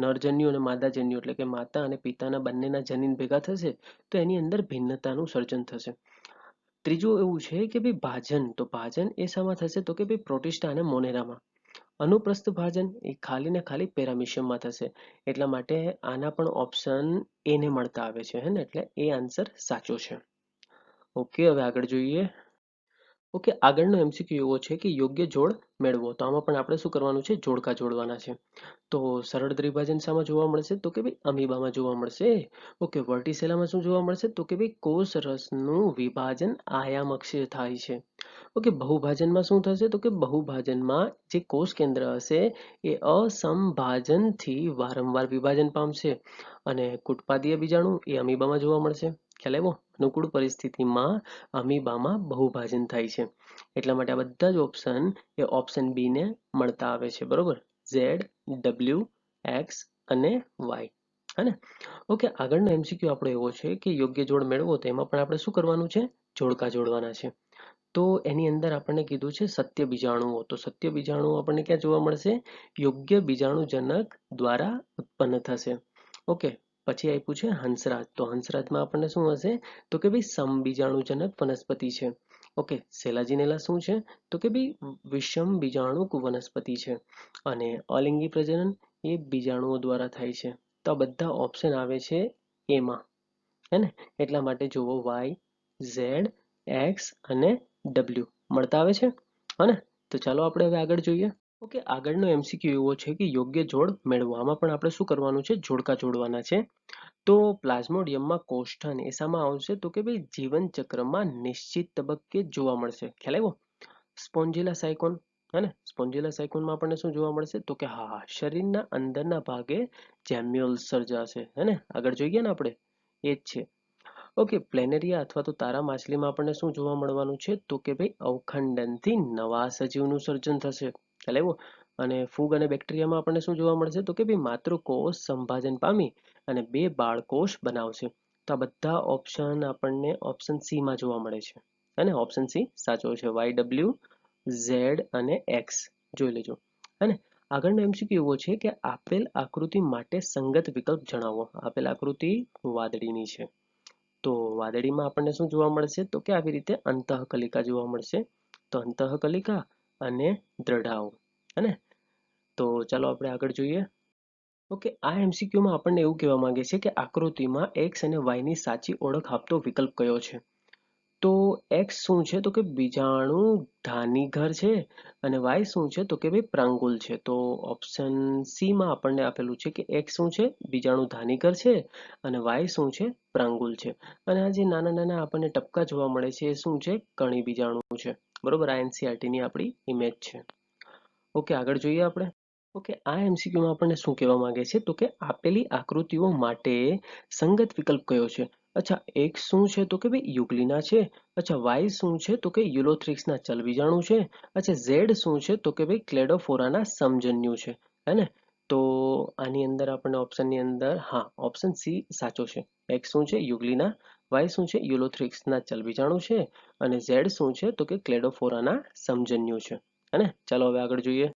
નરજન્યુ અને માદાજન્યુ એટલે કે માતા અને પિતાના બંનેના જનીન ભેગા થશે તો એની અંદર ભિન્નતાનું સર્જન થશે. ત્રીજું એવું છે કે ભાઈ ભાજન. તો ભાજન એ શામાં થશે? તો કે ભાઈ પ્રોટિસ્ટા અને મોનેરામાં. અનુપ્રસ્થ ભાજન એ ખાલી ને ખાલી પેરામિશિયમમાં થશે. એટલા માટે આના પણ ઓપ્શન એ ને મળતા આવે છે. હે ને? એટલે એ આન્સર સાચો છે. ઓકે, હવે આગળ જોઈએ. ઓકે, આગળનો એમસીક્યુ એવો છે કે યોગ્ય જોડ મેળવો. તો આમાં પણ આપણે શું કરવાનું છે? જોડકા જોડવાના છે. તો સરળ દ્વિભાજન શામાં જોવા મળશે? તો કે ભાઈ અમીબામાં જોવા મળશે. ઓકે, વર્ટિસેલામાં શું જોવા મળશે? તો કે ભાઈ કોષ રસનું વિભાજન આયામક્ષીય થાય છે. ઓકે, બહુભાજનમાં શું થશે? તો કે બહુભાજનમાં જે કોષ કેન્દ્ર હશે એ અસમભાજનથી વારંવાર વિભાજન પામશે અને કુટપાદીય બીજાણુ એ અમીબામાં જોવા મળશે. ખ્યાલ આવ્યો? અનુકૂળ પરિસ્થિતિમાં અમીબામાં બહુભાજન થાય છે. એટલા માટે આ બધા જ ઓપ્શન એ ઓપ્શન બી ને મળતા આવે છે. બરોબર, ઝેડ, ડબલ્યુ, એક્સ અને વાય. હે ને? ઓકે, આગળનો એમસીક્યુ આપણો એવો છે કે યોગ્ય જોડ મેળવો. તો એમાં પણ આપણે શું કરવાનું છે? જોડકા જોડવાના છે. તો એની અંદર આપણને કીધું છે સત્ય બીજાણુઓ. તો સત્ય બીજાણુઓ આપણને ક્યાં જોવા મળશે? યોગ્ય બીજાણુજનક દ્વારા ઉત્પન્ન થશે. ઓકે, પછી આપ્યું છે હંસરાજ. તો હંસરાજમાં આપણને શું હશે? તો કે ભાઈ સમબીજાણુજનક વનસ્પતિ છે. ઓકે, સેલાજીનેલા શું છે? તો કે ભાઈ વિષમ બીજાણુક વનસ્પતિ છે અને અલિંગી પ્રજનન એ બીજાણુઓ દ્વારા થાય છે. તો આ બધા ઓપ્શન આવે છે એમાં. હે ને? એટલા માટે જુઓ વાય, ઝેડ, એક્સ અને ડબલ્યુ મળતા આવે છે. હે? તો ચાલો આપણે હવે આગળ જોઈએ. ઓકે, આગળનો એમસીક્યુ એવો છે કે યોગ્ય જોડ મેળવો. આમાં પણ આપણે શું કરવાનું છે? જોડકા જોડવાના છે. તો પ્લાઝ્મોડિયમમાં કોષ્ઠન એ શામાં આવશે? તો કે ભાઈ જીવન ચક્રમાં નિશ્ચિત તબક્કે જોવા મળશે. ખ્યાલ આવ્યો? સ્પોન્જિલા સાયકોન. હે ને? સ્પોન્જિલા સાયકોનમાં આપણને શું જોવા મળશે? તો કે હા, શરીરના અંદરના ભાગે જેમ્યુલ્સ સર્જાશે. હે ને? આગળ જોઈએ ને આપણે, એ જ છે. ઓકે, પ્લેનેરિયા અથવા તો તારા માછલીમાં આપણને શું જોવા મળવાનું છે? તો કે ભાઈ અવખંડનથી નવા સજીવનું સર્જન થશે. ખ્યાલ આવ્યો? અને ફૂગ અને બેક્ટેરિયામાં આપણને શું જોવા મળશે? તો કે ભાઈ માતૃકોષ સંભાજન પામી અને બે બાળકોષ બનાવશે. તો આ બધા ઓપ્શન આપણને ઓપ્શન સી માં જોવા મળે છે, અને ઓપ્શન સી સાચો છે. YW, Z અને X જોઈ લેજો. અને આગળનો MCQ એવો છે કે આપેલ આકૃતિ માટે સંગત વિકલ્પ જણાવો. આપેલ આકૃતિ વાદળીની છે, તો વાદળીમાં આપણને શું જોવા મળશે? તો કે આવી રીતે અંતઃકલિકા જોવા મળશે. તો અંતઃકલિકા અને દ્રઢાઓ, હે ને? તો ચાલો આપણે આગળ જોઈએ. ઓકે, આ MCQમાં આપણને એવું કહેવા માંગે છે કે આકૃતિમાં X અને Y ની સાચી ઓળખ આપતો વિકલ્પ કયો છે? તો X શું છે? તો કે બીજાણુ ધાનીઘર છે, અને Y શું છે? તો કે ભાઈ પ્રાંગુલ છે. તો ઓપ્શન સી માં આપણને આપેલું છે કે X શું છે? બીજાણુ ધાનીઘર છે, અને Y શું છે? પ્રાંગુલ છે. અને આ જે નાના નાના આપણને ટપકા જોવા મળે છે એ શું છે? કણી બીજાણુ છે. બરોબર, આ NCERT ની આપણી ઇમેજ છે. ઓકે, આગળ જોઈએ આપણે. ઓકે, આ MCQમાં આપણને શું કહેવા માંગે છે? તો કે આપેલી આકૃતિઓ માટે સંગત વિકલ્પ કયો છે? અચ્છા, X શું છે? તો કે ભાઈ યુગ્લિના છે. અચ્છા, Y શું છે? તો કે યુલોથ્રિક્સના ચલબીજાણુ છે. અચ્છા, Z શું છે? તો કે ભાઈ ક્લેડોફોરાના સમજન્યુ છે. હે ને? તો આની અંદર આપણને ઓપ્શનની અંદર હા ઓપ્શન સી સાચો છે. X શું છે? યુગ્લિના. Y શું છે? યુલોથ્રિક્સના ચલબીજાણુ છે. અને Z શું છે? તો કે ક્લેડોફોરાના સમજન્યુ છે. હે ને? ચાલો હવે આગળ જોઈએ.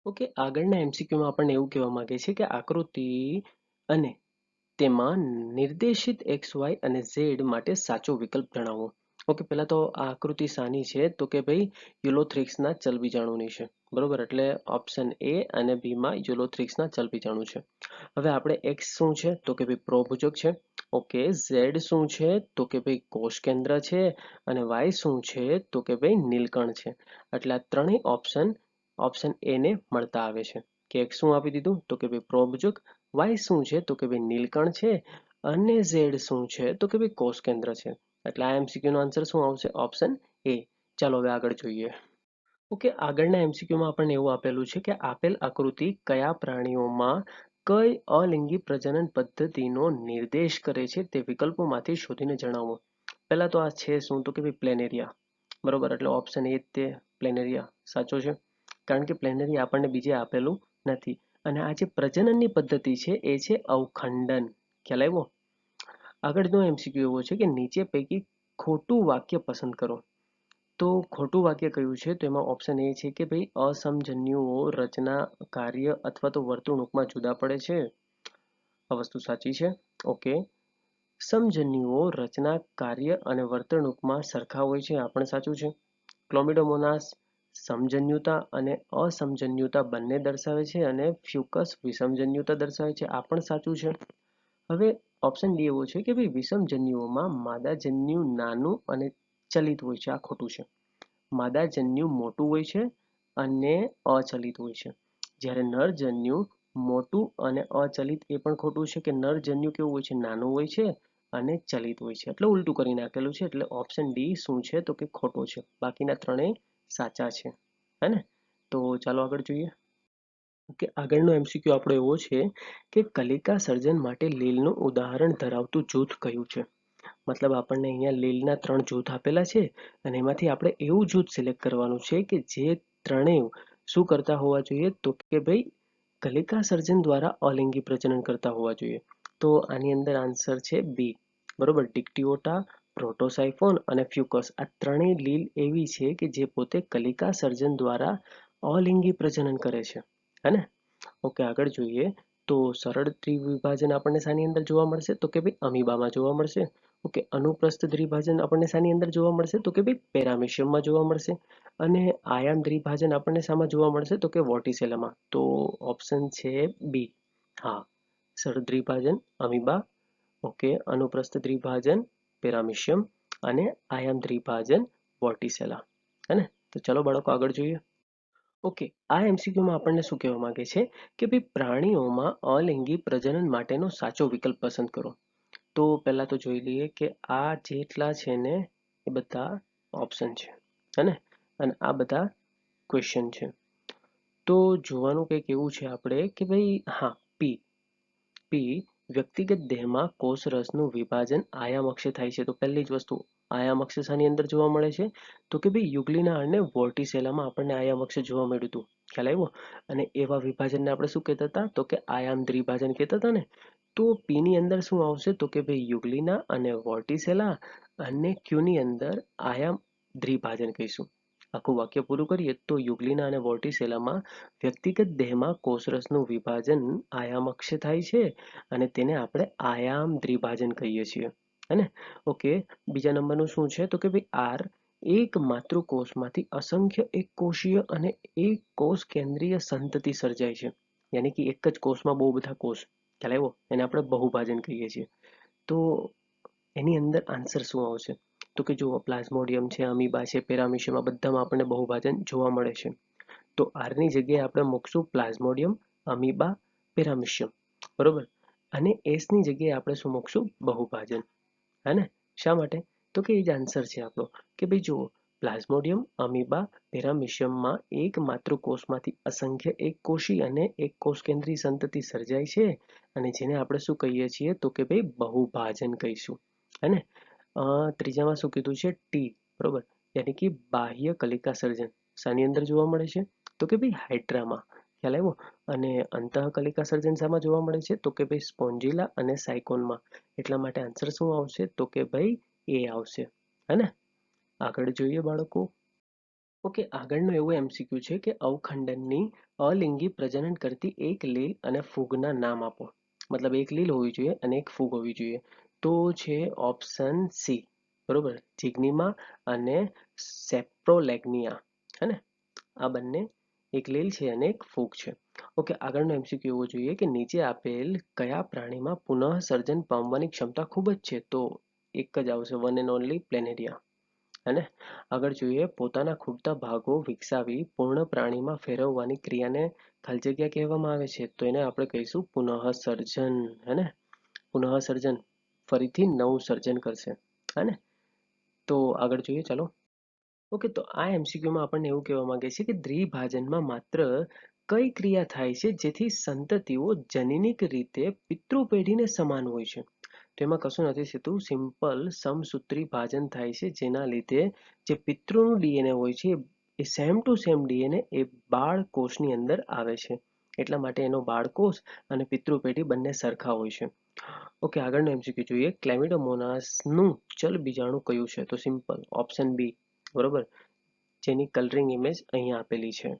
ઓકે, આગળના MCQમાં આપણને એવું કહેવા માંગે છે કે આકૃતિ અને તેમાં નિર્દેશિત XY અને Z માટે સાચો વિકલ્પ જણાવો. ઓકે, પહેલા તો આ આકૃતિ શાની છે? તો કે ભાઈ યુલોથ્રિક્સના ચલબીજાણુની છે. બરોબર, એટલે ઓપ્શન એ અને બી માં યુલોથ્રિક્સના ચલબીજાણુ છે. હવે આપણે X શું છે? તો કે ભાઈ પ્રોભુજક છે. ઓકે, Z શું છે? તો કે ભાઈ કોષ કેન્દ્ર છે. અને Y શું છે? તો કે ભાઈ નીલકણ છે. એટલે આ ત્રણેય ઓપ્શન એ ને મળતા આવે છે. કે X શું આપી દીધું? તો કે ભાઈ પ્રોભુજક. Y શું છે? તો કે ભાઈ નીલકણ છે. અને Z શું છે? તો કે ભાઈ કોષ કેન્દ્ર છે. એટલે આ MCQ નો આન્સર શું આવશે? Option A. ચાલો હવે આગળ જોઈએ. ઓકે, આગળના MCQમાં આપણને એવું આપેલું છે કે આપેલ આકૃતિ કયા પ્રાણીઓમાં કઈ અલિંગી પ્રજનન પદ્ધતિનો નિર્દેશ કરે છે તે વિકલ્પોમાંથી શોધીને જણાવો. પહેલા તો આ છે શું? તો કે ભાઈ પ્લેનેરિયા. બરોબર, એટલે ઓપ્શન એ તે પ્લેનેરિયા સાચો છે. કારણ કે પ્લેનેરિયા આપણને બીજે આપેલું નથી. અને આ જે પ્રજનનની પદ્ધતિ છે એ છે અવખંડન. ખ્યાલ આવ્યો? આગળનો MCQ એવો છે કે નીચે પૈકી ખોટું વાક્ય પસંદ કરો. તો ખોટું વાક્ય કયું છે? તો એમાં ઓપ્શન એ છે કે ભાઈ અસમજન્યુઓ રચના, કાર્ય અથવા તો વર્તણૂકમાં જુદા પડે છે. આ વસ્તુ સાચી છે. ઓકે, સમજન્યુઓ રચના, કાર્ય અને વર્તણૂકમાં સરખા હોય છે. આ પણ સાચું છે. ક્લોમિડોમોનાસ સમજન્યુતા અને અસમજન્યુતા બંને દર્શાવે છે, અને ફ્યુકસ વિષમજન્યુતા દર્શાવે છે. આ પણ સાચું છે. હવે ઓપ્શન ડી એવો છે કે ભાઈ વિષમજન્યુઓમાં માદાજન્યુ નાનું અને ચલિત હોય છે. આ ખોટું છે. માદાજન્યુ મોટું હોય છે અને અચલિત હોય છે. જ્યારે નરજન્યુ મોટું અને અચલિત એ પણ ખોટું છે. કે નરજન્યુ કેવું હોય છે? નાનું હોય છે અને ચલિત હોય છે. એટલે ઉલટું કરી નાખેલું છે. એટલે ઓપ્શન ડી શું છે? તો કે ખોટો છે. બાકીના ત્રણેય સાચા છે. હે ને? તો ચાલો આગળ જોઈએ. કે આગળનો MCQ આપણો એવો છે કે કલિકા સર્જન માટે લીલનું ઉદાહરણ ધરાવતું જૂથ કયું છે? મતલબ આપણને અહીંયા લીલના 3 જૂથ આપેલા છે, અને એમાંથી આપણે એવું જૂથ સિલેક્ટ કરવાનું છે કે જે ત્રણેય શું કરતા હોવા જોઈએ? તો કે ભાઈ કલિકા સર્જન દ્વારા અલિંગી પ્રજનન કરતા હોવા જોઈએ. તો આની અંદર આન્સર છે બી. બરોબર, ડિક્ટિયોટા, પ્રોટોસાયફોન અને ફ્યુકસ આ ત્રણેય લીલ એવી છે કે જે પોતે કલિકા સર્જન દ્વારા અલિંગી પ્રજનન કરે છે. હે ને? ઓકે, આગળ જોઈએ. તો સરળ દ્વિવિભાજન આપણને શાની અંદર જોવા મળશે? તો કે ભાઈ અમીબામાં જોવા મળશે. ઓકે, અનુપ્રસ્થ દ્વિભાજન આપણને શાની અંદર જોવા મળશે? તો કે ભાઈ પેરામિશિયમમાં જોવા મળશે. અને આયામ દ્વિભાજન આપણને શામાં જોવા મળશે? તો કે વોટિસેલામાં. તો ઓપ્શન છે બી. હા, સરળ દ્વિભાજન અમીબા, ઓકે, અનુપ્રસ્થ દ્વિભાજન પેરામિશિયમ અને આયામ દ્વિભાજન વોટિસેલા. હે ને? તો ચલો બાળકો આગળ જોઈએ. ઓકે, આ MCQમાં આપણને શું કહેવા માંગે છે કે ભાઈ પ્રાણીઓમાં અલિંગી પ્રજનન માટેનો સાચો વિકલ્પ પસંદ કરો. તો પહેલા તો જોઈ લઈએ કે આ જેટલા છે ને એ બધા ઓપ્શન છે, હે ને? અને આ બધા ક્વેશ્ચન છે. તો જોવાનું કંઈક એવું છે આપણે કે ભાઈ હા પી વ્યક્તિગત દેહમાં કોષરસનું વિભાજન આયામક્ષે થાય છે. તો પહેલી જ વસ્તુ આયામક્ષ શાની અંદર જોવા મળે છે? તો કે ભાઈ યુગ્લિના અને વોર્ટિસેલામાં આપણને આયામક્ષ જોવા મળ્યું હતું. ખ્યાલ આવ્યો? અને એવા વિભાજનને આપણે શું કહેતા હતા? તો કે આયામ દ્વિભાજન કહેતા હતા ને. તો પી ની અંદર શું આવશે તો કે ભાઈ યુગ્લિના અને વર્ટિસેલા, અને ક્યુ ની અંદર આયામ દ્વિભાજન કહીશું. આખું વાક્ય પૂરું કરીએ તો યુગ્લિના અને વર્ટિસેલામાં વ્યક્તિગત દેહમાં કોષરસનું વિભાજન આયામક્ષે થાય છે અને તેને આપણે આયામ દ્વિભાજન કહીએ છીએ. હે ને? ઓકે, બીજા નંબરનું શું છે તો કે ભાઈ આર એક માતૃકોષમાંથી અસંખ્ય એક કોષીય અને એક કોષ કેન્દ્રીય સંતતિ સર્જાય છે. યાની કે એક જ કોષમાં બહુ બધા કોષ, ખ્યાલ આવ્યો? એને આપણે બહુભાજન કહીએ છીએ. તો એની અંદર આન્સર શું આવશે તો કે જુઓ, પ્લાઝ્મોડિયમ છે, અમીબા છે, પેરામિશિયમ, આ બધામાં આપણને બહુભાજન જોવા મળે છે. તો આરની જગ્યાએ આપણે મૂકશું પ્લાઝ્મોડિયમ, અમીબા, પેરામિશિયમ, બરોબર. અને એસ ની જગ્યાએ આપણે શું મૂકશું? બહુભાજન. હે ને? શા માટે? તો કે એ જ આન્સર છે આપણો કે ભાઈ જુઓ, પ્લાઝ્મોડિયમ, અમીબા, પેરામિશિયમમાં એક માતૃકોષમાંથી અસંખ્ય એક કોષી અને એક કોષ કેન્દ્રીય સંતતિ સર્જાય છે અને જેને આપણે શું કહીએ છીએ તો કે ભાઈ બહુભાજન કહીશું. હે ને? ત્રીજામાં શું કીધું છે? ટી, બરોબર. યાની કે બાહ્ય કલિકા સર્જન શાની અંદર જોવા મળે છે તો કે ભાઈ હાઇડ્રામાં. ખ્યાલ આવ્યો? અને અંતઃકલિકા સર્જન શામાં જોવા મળે છે તો કે ભાઈ સ્પોન્જિલા અને સાયકોનમાં. એટલા માટે આન્સર શું આવશે તો કે ભાઈ એ આવશે. હે ને? આગળ જોઈએ બાળકો. ઓકે, આગળનું એવું એમસીક્યુ છે કે અવખંડનની અલિંગી પ્રજનન કરતી એક લીલ અને ફૂગના નામ આપો. મતલબ એક લીલ હોવી જોઈએ અને એક ફૂગ હોવી જોઈએ. તો છે ઓપ્શન સી, બરોબર, જિગ્નિમા અને સેપ્રોલેગ્નિયા. હે ને? આ બંને એક લીલ છે અને એક ફૂગ છે. ઓકે, આગળનો એમસીક્યુ એવો જોઈએ કે નીચે આપેલ કયા પ્રાણીમાં પુનઃસર્જન પામવાની ક્ષમતા ખૂબ જ છે? તો એક જ આવશે, વન એન્ડ ઓનલી પ્લેનેરિયા. અને આગળ જોઈએ, પોતાના ખૂટતા ભાગો વિકસાવી પૂર્ણ પ્રાણીમાં ફેરવવાની ક્રિયાને ખાલી જગ્યા કહેવામાં આવે છે. તો એને આપણે કહીશું પુનઃસર્જન. હે ને? પુનઃસર્જન, ફરીથી નવું સર્જન કરશે. હે ને? તો આગળ જોઈએ, ચાલો. ઓકે, તો આ એમસીક્યુમાં આપણને એવું કહેવા માંગે છે કે દ્વિભાજનમાં માત્ર કઈ ક્રિયા થાય છે જેથી સંતતિઓ જનીનિક રીતે પિતૃ પેઢીને સમાન હોય છે? તો એમાં કશું નથી થતું, સિમ્પલ સમસૂત્રી ભાજન થાય છે જેના લીધે જે પિતૃનું ડીએનએ હોય છે એ સેમ ટુ સેમ ડીએનએ એ બાળ કોષની અંદર આવે છે. એટલા માટે એનો બાળકોષ અને પિતૃ પેઢી બંને સરખા હોય છે. ઓકે, આગળનો એમસીક્યુ જોઈએ, ક્લેમિડોમોનાસનું ચલ બીજાણુ કયું છે? તો સિમ્પલ ઓપ્શન બી, બરોબર, જેની કલરિંગ ઇમેજ અહીંયા આપેલી છે.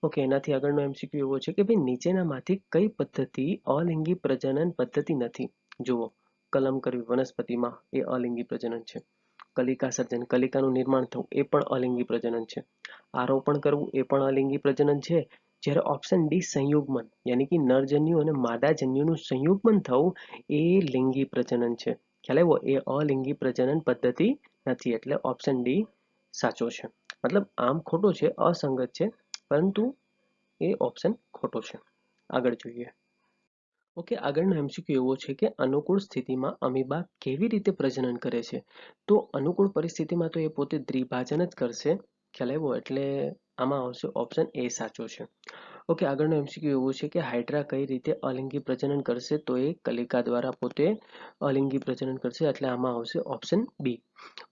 ઓકે, એનાથી આગળનો એમસીક્યુ એવો છે કે ભાઈ નીચેનામાંથી કઈ પદ્ધતિ અલિંગી પ્રજનન પદ્ધતિ નથી? જુઓ, કલમ કરવી વનસ્પતિમાં એ અલિંગી પ્રજનન છે. કલિકા સર્જન, કલિકાનું નિર્માણ થવું, એ પણ અલિંગી પ્રજનન છે. આરોપણ કરવું એ પણ અલિંગી પ્રજનન છે. જ્યારે ઓપ્શન ડી સંયુગ્મન, યાની કે નરજન્યુ અને માદાજન્યુનું સંયુગ્મન થવું, એ લિંગી પ્રજનન છે. ખ્યાલ આવ્યો? એ અલિંગી પ્રજનન પદ્ધતિ નથી. એટલે ઓપ્શન ડી સાચો છે. મતલબ આમ ખોટો છે, અસંગત છે, પરંતુ એ ઓપ્શન ખોટો છે. આગળ જોઈએ. ઓકે, આગળનો એમસીક્યુ એવો છે કે અનુકૂળ સ્થિતિમાં અમીબા કેવી રીતે પ્રજનન કરે છે? તો અનુકૂળ પરિસ્થિતિમાં તો એ પોતે દ્વિભાજન જ કરશે. ખ્યાલ આવ્યો? એટલે આમાં આવશે ઓપ્શન એ સાચો છે. ઓકે, આગળનો એમસીક્યુ એવો છે કે હાઇડ્રા કઈ રીતે અલિંગી પ્રજનન કરશે? તો એ કલિકા દ્વારા પોતે અલિંગી પ્રજનન કરશે. એટલે આમાં આવશે ઓપ્શન બી.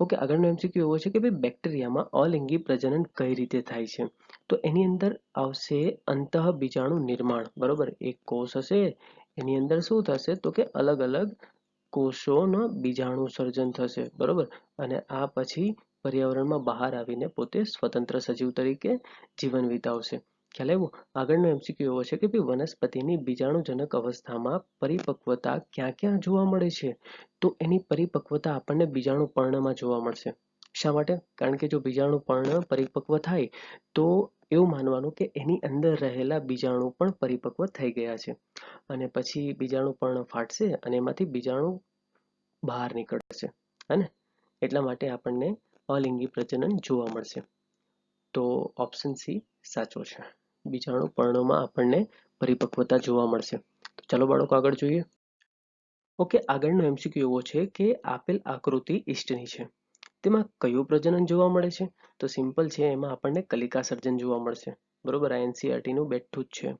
ઓકે, આગળનો એમસીક્યુ એવો છે કે ભાઈ બેક્ટેરિયામાં અલિંગી પ્રજનન કઈ રીતે થાય છે? તો એની અંદર આવશે અંતઃબીજાણુ નિર્માણ, બરોબર. એક કોષ હશે, એની અંદર શું થશે તો કે અલગ અલગ કોષોનો બીજાણુ સર્જન થશે, બરોબર. અને આ પછી પર્યાવરણમાં બહાર આવીને પોતે સ્વતંત્ર સજીવ તરીકે જીવન વિતાવશે. ખ્યાલ આવ્યો? આગળનો એમસીક્યુ એવો છે કે ભાઈ વનસ્પતિની બીજાણુજનક અવસ્થામાં પરિપક્વતા ક્યાં ક્યાં જોવા મળે છે? તો એની પરિપક્વતા આપણને બીજાણુ પર્ણમાં જોવા મળશે. શા માટે? કારણ કે જો બીજાણુ પર્ણ પરિપક્વ થાય તો એવું માનવાનું કે એની અંદર રહેલા બીજાણુ પણ પરિપક્વ થઈ ગયા છે. અને પછી બીજાણુ પર્ણ ફાટશે અને એમાંથી બીજાણુ બહાર નીકળશે. હે ને? એટલા માટે આપણને અલિંગી પ્રજનન જોવા મળશે. તો ઓપ્શન સી સાચો છે. બીજાણુ પર્ણોમાં આપણને પરિપક્વતા જોવા મળશે. ચાલો બાળકો, આગળ જોઈએ. ઓકે, આગળનો એમસીક્યુ એવો છે કે આપેલ આકૃતિ ઇષ્ટની છે, તેમાં કયું પ્રજનન જોવા મળે છે? તો સિમ્પલ છે, એમાં આપણને કલિકા સર્જન જોવા મળશે, બરોબર. આ એનસીઈઆરટી નું બેઠું જ છે.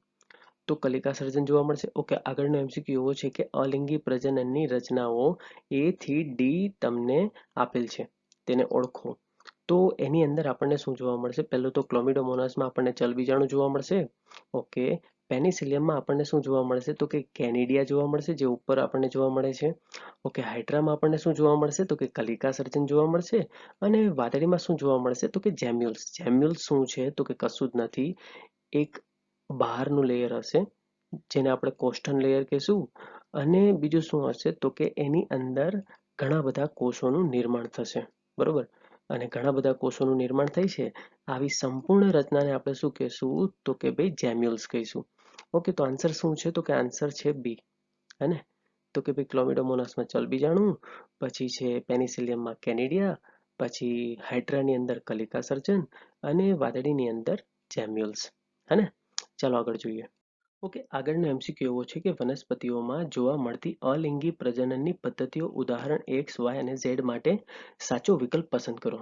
તો કલિકા સર્જન જોવા મળશે. ઓકે, આગળનો એમસીક્યુ એવો છે કે અલિંગી પ્રજનનની રચનાઓ એ થી ડી તમને આપેલ છે, તેને ઓળખો. તો એની અંદર આપણને શું જોવા મળશે? પહેલું તો ક્લોમિડોમોનાસમાં આપણને ચલબીજાણુ જોવા મળશે. ઓકે, પેનિસિલિયમમાં આપણને શું જોવા મળશે તો કે કેનિડિયા જોવા મળશે, જે ઉપર આપણને જોવા મળે છે. ઓકે, હાઇડ્રામાં આપણને શું જોવા મળશે તો કે કલિકા સર્જન જોવા મળશે. અને વાદળીમાં શું જોવા મળશે તો કે જેમ્યુલ્સ. જેમ્યુલ્સ શું છે તો કે કશું જ નથી, એક બહારનું લેયર હશે જેને આપણે કોસ્ટન લેયર કહેશું. અને બીજું શું હશે તો કે એની અંદર ઘણા બધા કોષોનું નિર્માણ થશે, બરોબર. અને ઘણા બધા કોષોનું નિર્માણ થઈ છે. આવી સંપૂર્ણ રચનાને આપણે શું કહેશું તો કે ભાઈ જેમ્યુલ્સ કહીશું. ઓકે, તો આન્સર શું છે તો કે આન્સર છે બી. હે ને? તો કે ભાઈ ક્લોમિડોમોનાસમાં ચલબીજાણુ, પછી છે પેનિસિલિયમમાં કેનિડિયા, પછી હાઇડ્રાની અંદર કલિકા સર્જન અને વાદળીની અંદર જેમ્યુલ્સ. હે ને? ચાલો આગળ જોઈએ. ઓકે, આગળનો એમસીક્યુ એવો છે કે વનસ્પતિઓમાં જોવા મળતી અલિંગી પ્રજનનની પદ્ધતિઓ ઉદાહરણ એક્સ, વાય અને ઝેડ માટે સાચો વિકલ્પ પસંદ કરો.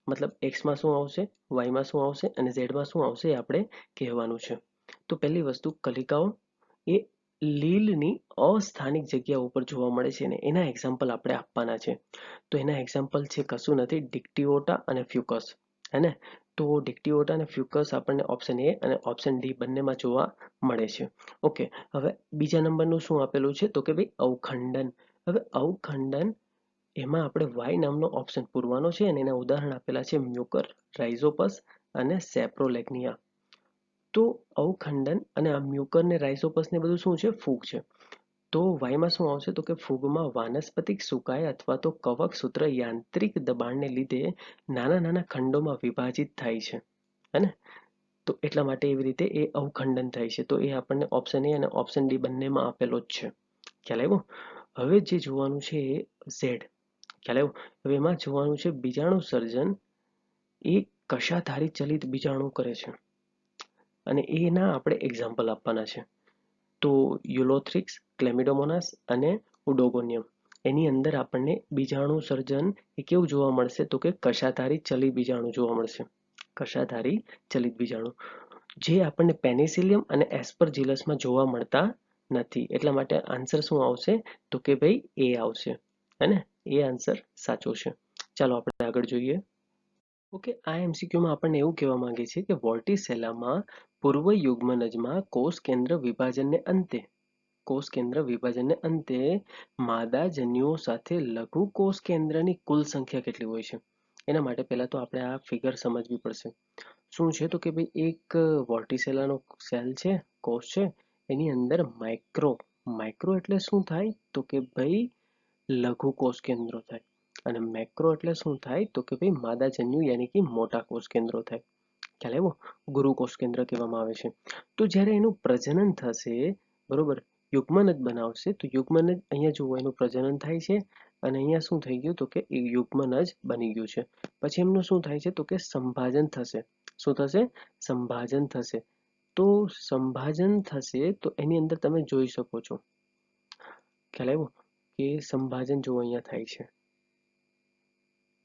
મતલબ એક્સમાં શું આવશે, વાયમાં શું આવશે અને ઝેડમાં શું આવશે એ આપણે કહેવાનું છે. તો પહેલી વસ્તુ, કલિકાઓ એ લીલની અસ્થાનિક જગ્યા ઉપર જોવા મળે છે અને એના એક્ઝામ્પલ આપણે આપવાના છે. તો એના એક્ઝામ્પલ છે કશું નથી, ડિક્ટિઓટા અને ફ્યુકસ. હે ને? તો ડિક્ટિઓટા અને ફ્યુકસ આપણને ઓપ્શન એ અને ઓપ્શન ડી બંનેમાં જોવા મળે છે. ઓકે, હવે બીજા નંબરનું શું આપેલું છે તો કે ભાઈ અવખંડન. હવે અવખંડન એમાં આપણે વાય નામનો ઓપ્શન પૂરવાનો છે અને એના ઉદાહરણ આપેલા છે મ્યુકર, રાઇઝોપસ અને સેપ્રોલેગ્નિયા. તો અવખંડન અને આ મ્યુકર ને રાઇઝોપસ ને બધું શું છે, ફૂગ છે. તો વાયમાં શું આવશે તો કે ફૂગમાં વાનસ્પતિક સુકાય અથવા તો કવક સૂત્ર યાંત્રિક દબાણને લીધે નાના નાના ખંડોમાં વિભાજિત થાય છે. હે ને? તો એટલા માટે એવી રીતે એ અવખંડન થાય છે. તો એ આપણને ઓપ્શન એ અને ઓપ્શન ડી બંનેમાં આપેલો જ છે. ખ્યાલ આવ્યો? હવે જે જોવાનું છે એ ઝેડ. ખ્યાલ આવ્યો? હવે એમાં જોવાનું છે બીજાણુ સર્જન એ કશાધારી ચલિત બીજાણુ કરે છે અને એના આપણે એક્ઝામ્પલ આપવાના છે. તો યુલોથ્રિક્સ, ક્લેમિડોમોનાસ અને ઉડોગોનિયમ. એની અંદર આપણને બીજાણુ સર્જન એ કેવું જોવા મળશે તો કે કશાધારી ચલિત બીજાણુ જોવા મળશે. કશાધારી ચલિત બીજાણુ જે આપણને પેનિસિલિયમ અને એસ્પરજીલસમાં જોવા મળતા નથી. એટલા માટે આન્સર શું આવશે તો કે ભાઈ એ આવશે. હે ને? એ આન્સર સાચો છે. ચાલો આપણે આગળ જોઈએ. ઓકે, આ એમસીક્યુમાં આપણને એવું કહેવા માંગે છે કે વોલ્ટીસેલામાં પૂર્વ યુગ્મનજમાં કોષ કેન્દ્ર વિભાજનને અંતે માદા જન્યુઓ સાથે લઘુ કોષ કેન્દ્રની કુલ સંખ્યા કેટલી હોય છે? એના માટે પહેલા તો આપણે આ ફિગર સમજવી પડશે. શું છે તો કે ભાઈ એક વોલ્ટીસેલાનો સેલ છે, કોષ છે, એની અંદર માઇક્રો એટલે શું થાય તો કે ભાઈ લઘુ કોષ કેન્દ્રો થાય. અને મેક્રો એટલે શું થાય તો કે ભાઈ માદા જન્યુ યાની કે મોટા કોષ કેન્દ્રો થાય. ખ્યાલ આવ્યો? ગુરુ કોષ કેન્દ્ર કહેવામાં આવે છે. તો જ્યારે એનું પ્રજનન થશે, બરોબર, યુગ્મનજ બનાવશે, તો યુગ્મનજ અહીંયા જુઓ એનું પ્રજનન થાય છે અને અહીંયા શું થઈ ગયું તો કે યુગ્મનજ બની ગયું છે. પછી એમનું શું થાય છે તો કે સંભાજન થશે. શું થશે? સંભાજન થશે. તો સંભાજન થશે તો એની અંદર તમે જોઈ શકો છો. ખ્યાલ આવ્યો કે સંભાજન જો અહીંયા થાય છે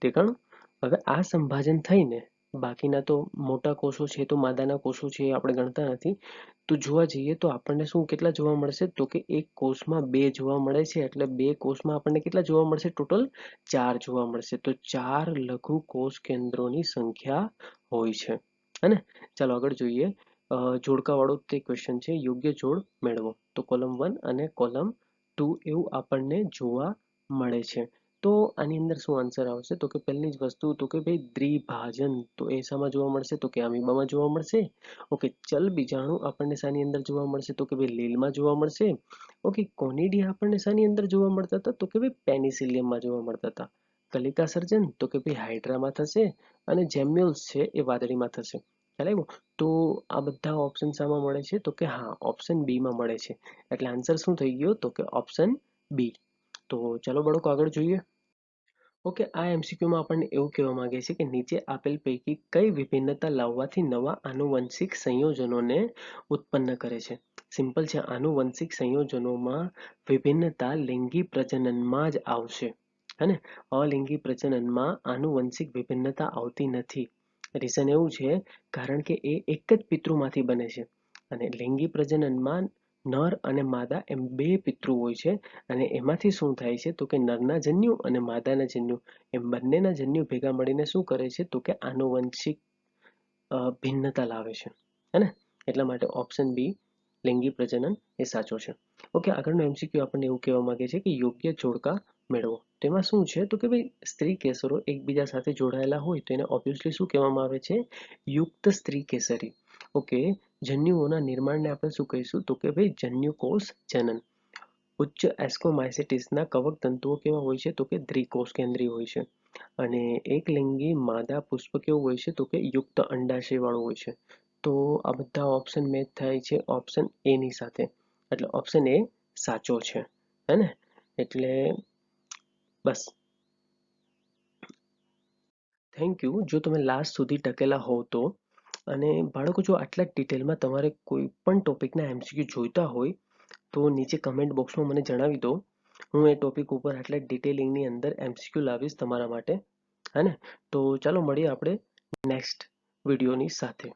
દેખાણું? હવે આ સંભાજન થઈને બાકીના તો મોટા કોષો છે તો માદાના કોષો છે એ આપણે ગણતા નથી. તો જોવા જઈએ તો આપણને શું કેટલા જોવા મળશે તો કે એક કોષમાં 2 જોવા મળે છે, એટલે 2 કોષમાં આપણને કેટલા જોવા મળશે ટોટલ 4 જોવા મળશે. તો 4 લઘુ કોષ કેન્દ્રોની સંખ્યા હોય છે. હે ને? ચાલો આગળ જોઈએ. જોડકાવાળો તે ક્વેશ્ચન છે, યોગ્ય જોડ મેળવો. તો કોલમ 1 અને કોલમ 2 એવું આપણને જોવા મળે છે. તો આની અંદર શું આન્સર આવશે તો કે પહેલી જ વસ્તુ તો કે ભાઈ દ્વિભાજન. તો એ શામાં જોવા મળશે તો કે અમીબામાં જોવા મળશે. ઓકે, ચલ બીજાણુ આપણને શાની અંદર જોવા મળશે તો કે ભાઈ લીલમાં જોવા મળશે. ઓકે, કોનિડિયા આપણને શાની અંદર જોવા મળતા હતા તો કે ભાઈ પેનિસિલિયમમાં જોવા મળતા હતા. કલિકા સર્જન તો કે ભાઈ હાઇડ્રામાં થશે અને જેમ્યુલ્સ છે એ વાદળીમાં થશે. ખ્યાલ આવ્યો? તો આ બધા ઓપ્શન શામાં મળે છે તો કે હા, ઓપ્શન બી માં મળે છે. એટલે આન્સર શું થઈ ગયો તો કે ઓપ્શન બી. તો ચાલો બાળકો આગળ જોઈએ. ઓકે, આ એમસીક્યુમાં આપણને એવું કહેવા માંગે છે કે નીચે આપેલ પૈકી કઈ વિભિન્નતા લાવવાથી નવા આનુવંશિક સંયોજનોને ઉત્પન્ન કરે છે? સિમ્પલ છે, આનુવંશિક સંયોજનોમાં વિભિન્નતા લિંગી પ્રજનનમાં જ આવશે. હે ને? અલિંગી પ્રજનનમાં આનુવંશિક વિભિન્નતા આવતી નથી. રીઝન એવું છે કારણ કે એ એક જ પિતૃમાંથી બને છે અને લિંગી પ્રજનનમાં નર અને માદા એમ 2 પિતૃ હોય છે અને એમાંથી શું થાય છે તો કે નરના જન્યુ અને માદાના જન્યુ એમ બંનેના જન્યુ ભેગા મળીને શું કરે છે તો કે આનુવંશિક ભિન્નતા લાવે છે. હે ને? એટલા માટે ઓપ્શન બી લિંગી પ્રજનન એ સાચો છે. ઓકે, આગળનો એમસીક્યુ આપણને એવું કહેવા માંગે છે કે યોગ્ય જોડકા મેળવો. તેમાં શું છે તો કે ભાઈ સ્ત્રી કેસરો એકબીજા સાથે જોડાયેલા હોય તો એને ઓબ્વિયસલી શું કહેવામાં આવે છે? યુક્ત સ્ત્રી કેસરી. ઓકે, જન્યુઓના નિર્માણને આપણે શું કહીશું તો કે ભાઈ જન્યુકોષ જનન. ઉચ્ચ એસ્કોમાઇસિટીસના કવક તંતુઓ કેવા હોય છે તો કે દ્વિકોષ કેન્દ્રીય હોય છે. અને એકલિંગી માદા પુષ્પ કેવું હોય છે તો કે યુક્ત અંડાશય વાળું હોય છે. તો આ બધા ઓપ્શન મેચ થાય છે ઓપ્શન એ ની સાથે, એટલે ઓપ્શન એ સાચો છે, હે ને? એટલે બસ. થેન્ક યુ જો તમે લાસ્ટ સુધી ટકેલા હોવ તો. અને બાળકો, જો આટલા ડિટેલમાં તમારે કોઈ પણ ટોપિકના એમસીક્યુ જોઈતા હોય તો નીચે કમેન્ટ બોક્સમાં મને જણાવી દો. હું એ ટોપિક ઉપર આટલા ડિટેલિંગની અંદર એમસીક્યુ લાવીશ તમારા માટે, હે ને? તો ચાલો મળીએ આપણે નેક્સ્ટ વિડીયોની સાથે.